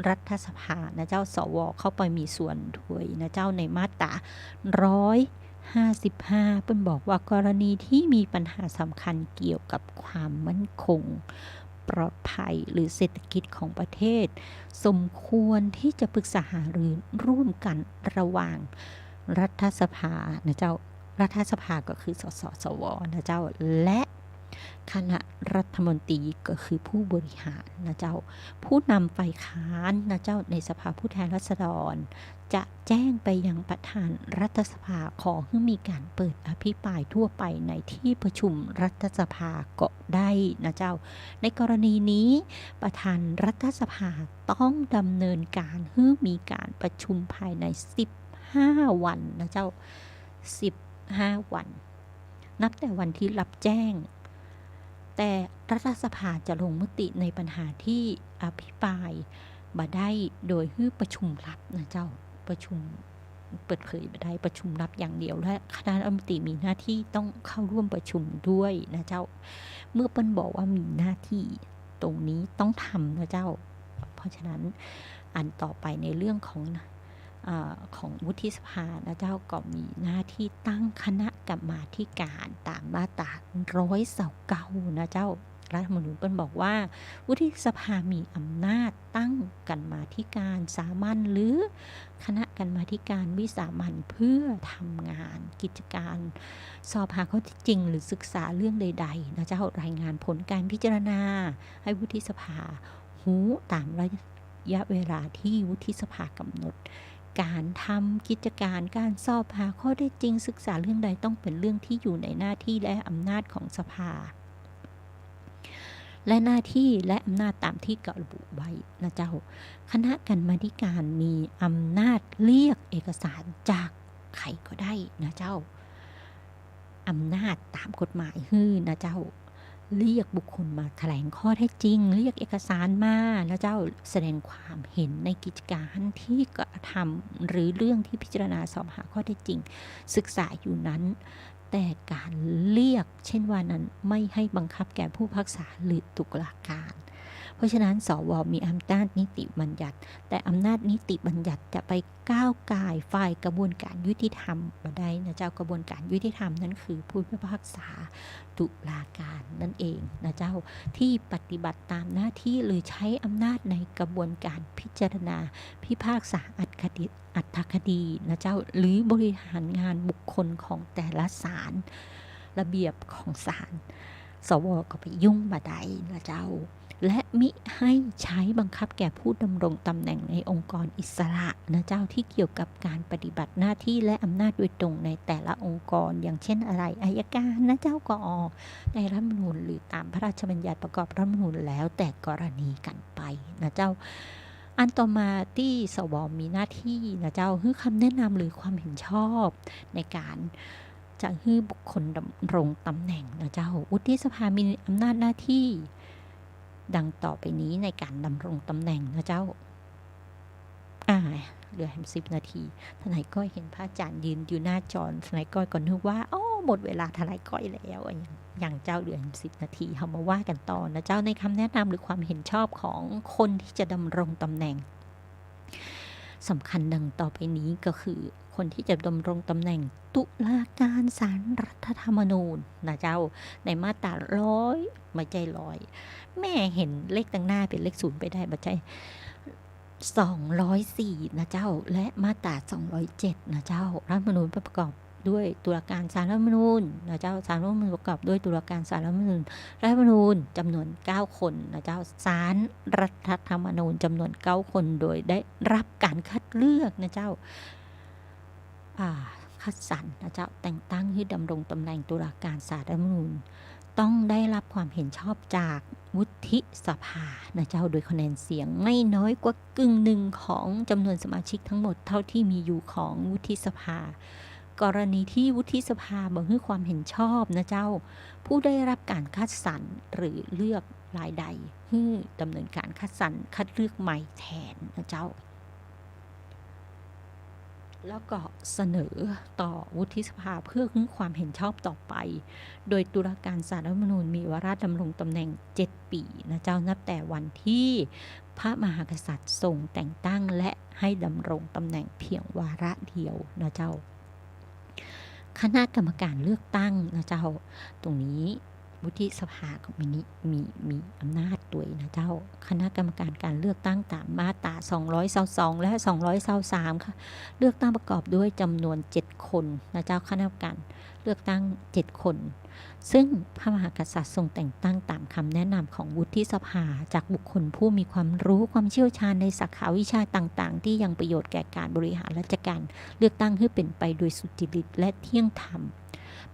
รัฐสภานะเจ้าสวเข้าไปมีส่วนด้วยนะเจ้าในมาตรา155เปิ้นบอกว่ากรณีที่มีปัญหาสำคัญเกี่ยวกับความมั่นคงปลอดภัยหรือเศรษฐกิจของประเทศสมควรที่จะปรึกษาหารือร่วมกันระหว่างรัฐสภานะเจ้ารัฐสภาก็คือสวนะเจ้าและคณะรัฐมนตรีก็คือผู้บริหารนะเจ้าผู้นำฝ่ายค้านนะเจ้าในสภาผู้แทนราษฎรจะแจ้งไปยังประธานรัฐสภาขอให้มีการเปิดอภิปรายทั่วไปในที่ประชุมรัฐสภาก็ได้นะเจ้าในกรณีนี้ประธานรัฐสภาต้องดำเนินการให้มีการประชุมภายใน15 วันนะเจ้า15 วันนับแต่วันที่รับแจ้งแต่รัฐสภาจะลงมติในปัญหาที่อภิปรายบ่ได้โดยให้ประชุมลับนะเจ้าประชุมเปิดเผยบ่ได้ประชุมลับอย่างเดียวและคณะรัฐมนตรีมีหน้าที่ต้องเข้าร่วมประชุมด้วยนะเจ้าเมื่อเปิ้ลบอกว่ามีหน้าที่ตรงนี้ต้องทำนะเจ้าเพราะฉะนั้นอันต่อไปในเรื่องของวุฒิสภานะเจ้าก็มีหน้าที่ตั้งคณะกรรมาธิการตามมาตรา129นะเจ้ารัฐธรรมนูญเปิ้ลบอกว่าวุฒิสภามีอำนาจตั้งกรรมาธิการสามัญหรือคณะกรรมาธิการวิสามัญเพื่อทำงานกิจการสอบหาข้อเท็จจริงหรือศึกษาเรื่องใดๆนะเจ้ารายงานผลการพิจารณาให้วุฒิสภาหูตามระยะเวลาที่วุฒิสภากำหนด การทำกิจการการสอบหาข้อเท็จจริงศึกษาเรื่องใดต้องเป็นเรื่องที่อยู่ในหน้าที่และอำนาจของสภาและหน้าที่และอำนาจตามที่กล่าวระบุไว้นะเจ้าคณะกรรมาธิการมีอำนาจเรียกเอกสารจากใครก็ได้นะเจ้าอำนาจตามกฎหมายนะเจ้าเรียกบุคคลมาแถลงข้อเท็จจริงเรียกเอกสารมาแล้วเจ้าแสดงความเห็นในกิจการที่กระทำหรือเรื่องที่พิจารณาสอบหาข้อเท็จจริงศึกษาอยู่นั้นแต่การเรียกเช่นว่านั้นไม่ให้บังคับแก่ผู้พิพากษาหรือตุลาการเพราะฉะนั้นสวมีอำนาจนิติบัญญัติแต่อำนาจนิติบัญญัติจะไปก้าวก่ายฝ่ายกระบวนการยุติธรรมบ่ได้นะเจ้ากระบวนการยุติธรรมนั้นคือผู้พิพากษาตุลาการนั่นเองนะเจ้าที่ปฏิบัติตามหน้าที่หรือใช้อำนาจในกระบวนการพิจารณาพิพากษาอัตคดีนะเจ้าหรือบริหารงานบุคคลของแต่ละศาลระเบียบของศาลสวก็ไปยุ่งบ่ได้นะเจ้าและมิให้ใช้บังคับแก่ผู้ดำรงตำแหน่งในองค์กรอิสระนะเจ้าที่เกี่ยวกับการปฏิบัติหน้าที่และอำนาจโดยตรงในแต่ละองค์กรอย่างเช่นอะไรอัยการนะเจ้ากอในรัฐธรรมนูญหรือตามพระราชบัญญัติประกอบรัฐธรรมนูญแล้วแต่กรณีกันไปนะเจ้าอันต่อมาที่สวมีหน้าที่นะเจ้าคือคำแนะนำหรือความเห็นชอบในการจะให้บุคคลดำรงตำแหน่งนะเจ้าวุฒิสภามีอำนาจหน้าที่ดังต่อไปนี้ในการดำรงตำแหน่งนะเจ้าเหลือ10 นาทีทนายก้อยเห็นพระอาจารย์ยืนอยู่หน้าจอทนายก้อยก็นึกว่าหมดเวลาทนายก้อยแล้วอย่างเจ้าเหลือ10 นาทีเรามาว่ากันต่อนะเจ้าในคำแนะนำหรือความเห็นชอบของคนที่จะดำรงตำแหน่งสำคัญดังต่อไปนี้ก็คือคนที่จะดำรงตำแหน่งตุลาการศาลรัฐธรรมนูญนะเจ้าในมาตรา100ไม่ใช่100แม่เห็นเลขตั้งหน้าเป็นเลข0ไปได้ไม่ใช่204นะเจ้าและมาตรา207นะเจ้ารัฐธรรมนูญประกอบด้วยตุลาการศาลรัฐธรรมนูญนะเจ้าศาลรัฐธรรมนูญประกอบด้วยตุลาการศาลรัฐธรรมนูญจำนวน9คนนะเจ้าศาลรัฐธรรมนูญจำนวน9คนโดยได้รับการคัดเลือกนะเจ้าคัดสรรนะเจ้าแต่งตั้งให้ดำรงตำแหน่งตุลาการศาลรัฐธรรมนูญต้องได้รับความเห็นชอบจากวุฒิสภานะเจ้าโดยคะแนนเสียงไม่น้อยกว่ากึ่งหนึ่งของจำนวนสมาชิกทั้งหมดเท่าที่มีอยู่ของวุฒิสภากรณีที่วุฒิสภาบ่ให้ความเห็นชอบนะเจ้าผู้ได้รับการคัดสรรหรือเลือกรายใดให้ดำเนินการคัดสรรคัดเลือกใหม่แทนนะเจ้าแล้วก็เสนอต่อวุฒิสภาเพื่อให้ความเห็นชอบต่อไปโดยตุลาการศาลรัฐธรรมนูญมีวาระดำรงตำแหน่ง7 ปีนะเจ้านับแต่วันที่พระมหากษัตริย์ทรงแต่งตั้งและให้ดำรงตำแหน่งเพียงวาระเดียวนะเจ้าคณะกรรมการเลือกตั้งนะเจ้าตรงนี้วุฒิสภาของมีอำนาจด้วยนะเจ้าคณะกรรมการการเลือกตั้งตามมาตรา222และ223ค่ะเลือกตั้งประกอบด้วยจำนวน7คนนะเจ้าคณะกรรมการเลือกตั้ง7คนซึ่งพระมหากษัตริย์ทรงแต่งตั้งตามคำแนะนำของวุฒิสภาจากบุคคลผู้มีความรู้ความเชี่ยวชาญในสาขาวิชาต่างๆที่ยังประโยชน์แก่การบริหารราชการเลือกตั้งให้เป็นไปโดยสุจริตและเที่ยงธรรม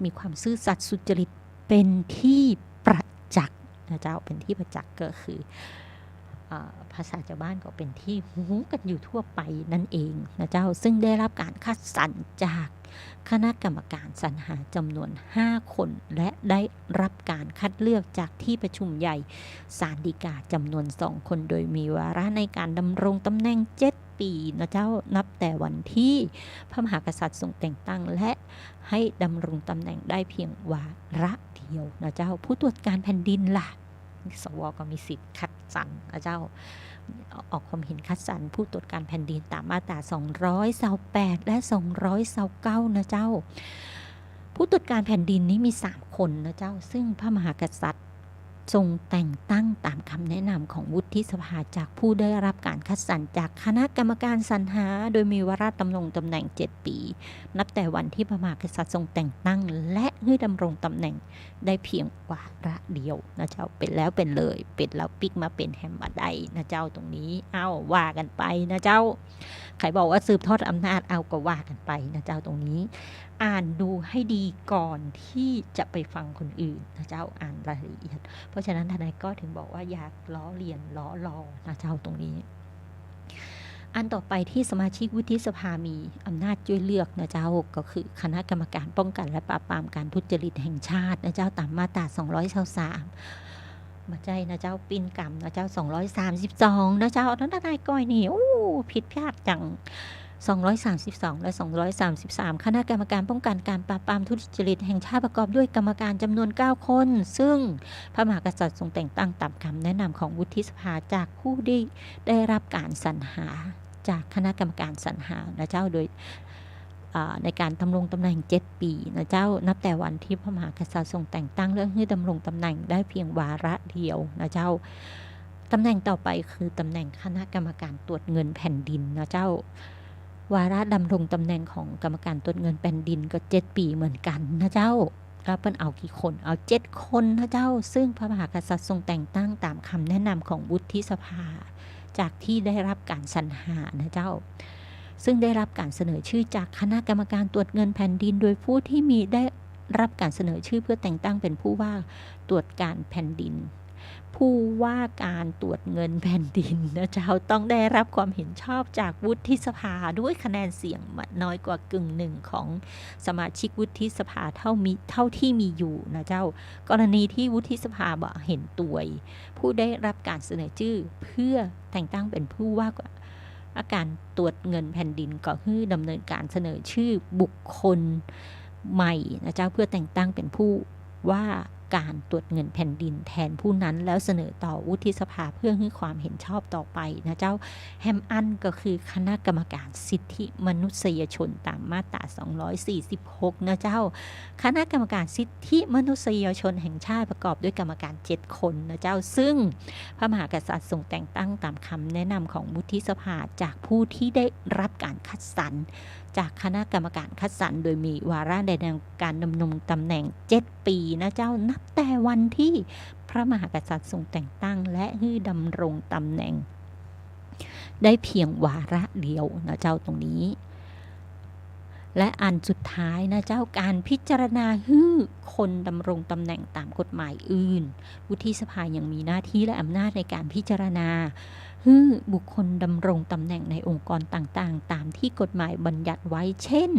มีความซื่อสัตย์สุจริตเป็นที่ประจักษ์นะเจ้าเป็นที่ประจักษ์ก็คือภาษาชาวบ้านก็เป็นที่หูกันอยู่ทั่วไปนั่นเองนะเจ้าซึ่งได้รับการคัดสรรจากคณะกรรมการสรรหาจำนวน5คนและได้รับการคัดเลือกจากที่ประชุมใหญ่ศาลฎีกาจำนวน2คนโดยมีวาระในการดำรงตำแหน่ง7 ปีนะเจ้านับแต่วันที่พระมหากษัตริย์ทรงแต่งตั้งและให้ดำรงตำแหน่งได้เพียงวาระเดียวนะเจ้าผู้ตรวจการแผ่นดินล่ะสวก็มีสิทธิ์คัดสรรนะเจ้าออกความเห็นคัดสรรผู้ตรวจการแผ่นดินตามมาตรา228และ229นะเจ้าผู้ตรวจการแผ่นดินนี้มี3คนนะเจ้าซึ่งพระมหากษัตริย์ ทรงแต่งตั้งตามคำแนะนำของวุฒิสภาจากผู้ได้รับการคัดสรรจากคณะกรรมการสรรหาโดยมีวาระดำรงตำแหน่ง7 ปีนับแต่วันที่พระมหากษัตริย์ทรงแต่งตั้งและให้ดำรงตำแหน่งได้เพียงวาระเดียวนะเจ้าเป็นแล้วเป็นเลยเป็นแล้วปิกมาเป็นแฮมบะไดนะเจ้าตรงนี้ว่ากันไปนะเจ้าใครบอกว่าสืบทอดอำนาจก็ว่ากันไปนะเจ้าตรงนี้อ่านดูให้ดีก่อนที่จะไปฟังคนอื่นนะเจ้าอ่านรายละเอียดเพราะฉะนั้นทนายก็ถึงบอกว่าอยากล้อเลียนล้อลอนะเจ้าตรงนี้อันต่อไปที่สมาชิกวุฒิสภามีอำนาจช่วยเลือกนะเจ้าก็คือคณะกรรมการป้องกันและปราบปรามการทุจริตแห่งชาตินะเจ้าตามมาตรา223มาใจนะเจ้าปินกรรมนะเจ้า232นะเจ้านั้นทนายก้อยนี่ผิดพลาดจัง232และ233คณะกรรมการป้องกันการปราบปรามทุจริตแห่งชาติประกอบด้วยกรรมการจำนวน9 คนซึ่งพระมหากษัตริย์ทรงแต่งตั้งตามคำแนะนำของวุฒิสภาจากผู้ได้รับการสรรหาจากคณะกรรมการสรรหานะเจ้าโดยในการดำรงตำแหน่ง7 ปีนะเจ้านับแต่วันที่พระมหากษัตริย์ทรงแต่งตั้งและให้ดำรงตำแหน่งได้เพียงวาระเดียวนะเจ้าตำแหน่งต่อไปคือตำแหน่งคณะกรรมการตรวจเงินแผ่นดินนะเจ้าวาระดำรงตำแหน่งของกรรมการตรวจเงินแผ่นดินก็7 ปีเหมือนกันนะเจ้าแล้วเปิ้นเอากี่คนเอา7 คนนะเจ้าซึ่งพระมหากษัตริย์ทรงแต่งตั้งตามคำแนะนำของวุฒิสภาจากที่ได้รับการสรรหานะเจ้าซึ่งได้รับการเสนอชื่อจากคณะกรรมการตรวจเงินแผ่นดินโดยผู้ที่มีได้รับการเสนอชื่อเพื่อแต่งตั้งเป็นผู้ว่าตรวจการแผ่นดินผู้ว่าการตรวจเงินแผ่นดินนะเจ้าต้องได้รับความเห็นชอบจากวุฒิสภาด้วยคะแนนเสียงน้อยกว่ากึ่งหนึ่งของสมาชิกวุฒิสภาเท่าที่มีอยู่นะเจ้ากรณีที่วุฒิสภาบอกเห็นตัวผู้ได้รับการเสนอชื่อเพื่อแต่งตั้งเป็นผู้ว่าการตรวจเงินแผ่นดินก็คือดำเนินการเสนอชื่อบุคคลใหม่นะเจ้าเพื่อแต่งตั้งเป็นผู้ว่าการตรวจเงินแผ่นดินแทนผู้นั้นแล้วเสนอต่อวุฒิสภาเพื่อให้ความเห็นชอบต่อไปนะเจ้าแฮมอันก็คือคณะกรรมการสิทธิมนุษยชนตามมาตรา246นะเจ้าคณะกรรมการสิทธิมนุษยชนแห่งชาติประกอบด้วยกรรมการ7 คนนะเจ้าซึ่งพระมหากษัตริย์ทรงแต่งตั้งตามคำแนะนำของวุฒิสภาจากผู้ที่ได้รับการคัดสรรจากคณะกรรมการคัดสรรโดยมีวาระในการดำรงตำแหน่ง7 ปีนะเจ้านับแต่วันที่พระมหากษัตริย์ทรงแต่งตั้งและให้ดำรงตำแหน่งได้เพียงวาระเดียวนะเจ้าตรงนี้และอันสุดท้ายนะเจ้าการพิจารณาให้คนดำรงตำแหน่งตามกฎหมายอื่นวุฒิสภายังมีหน้าที่และอำนาจในการพิจารณาให้บุคคลดำรงตำแหน่งในองค์กรต่างๆตามที่กฎหมายบัญญัติไว้เช่น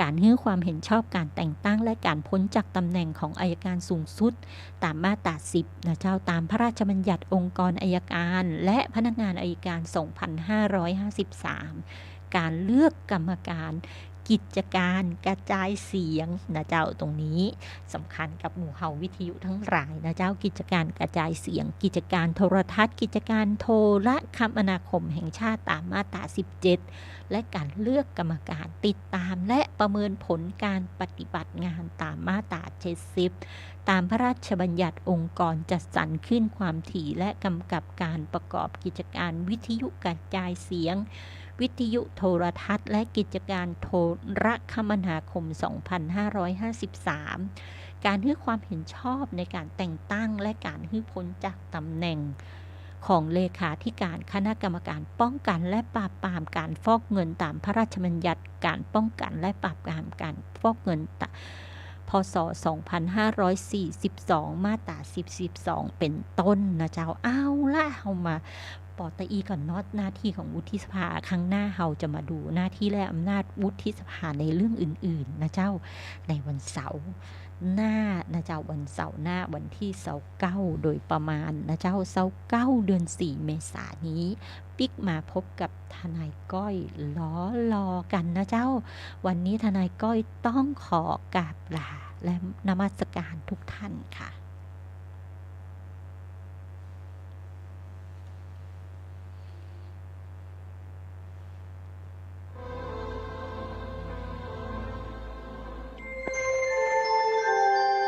การให้ความเห็นชอบการแต่งตั้งและการพ้นจากตำแหน่งของอัยการสูงสุดตามมาตรา10นะเจ้าตามพระราชบัญญัติองค์กรอัยการและพนักงานอัยการ2553การเลือกกรรมการกิจการกระจายเสียงนะเจ้าตรงนี้สำคัญกับหมู่เฮาวิทยุทั้งหลายนะเจ้ากิจการกระจายเสียงกิจการโทรทัศน์กิจการโทรคมนาคมแห่งชาติตามมาตรา17และการเลือกกรรมการติดตามและประเมินผลการปฏิบัติงานตามมาตรา70ตามพระราชบัญญัติองค์กรจัดสรรขึ้นความถี่และกำกับการประกอบกิจการวิทยุกระจายเสียงวิทยุโทรทัศน์และกิจการโทรคมนาคม2553การให้ความเห็นชอบในการแต่งตั้งและการให้พ้นจากตำแหน่งของเลขาธิการคณะกรรมการป้องกันและปราบปรามการฟอกเงินตามพระราชบัญญัติการป้องกันและปราบปรามการฟอกเงินพ.ศ. 2542มาตรา10-12เป็นต้นนะเจ้าเอาล่ะเอามาปอตอีก่อนเนาะหน้าที่ของวุฒิสภาครั้งหน้าเราจะมาดูหน้าที่และอำนาจวุฒิสภาในเรื่องอื่นๆนะเจ้าในวันเสาร์หน้านะเจ้าวันเสาร์หน้าวันที่29โดยประมาณนะเจ้า29เดือน4เมษายนนี้ปิ๊กมาพบกับทนายก้อยรอกันนะเจ้าวันนี้ทนายก้อยต้องขอกราบลาและนมัสการทุกท่านค่ะ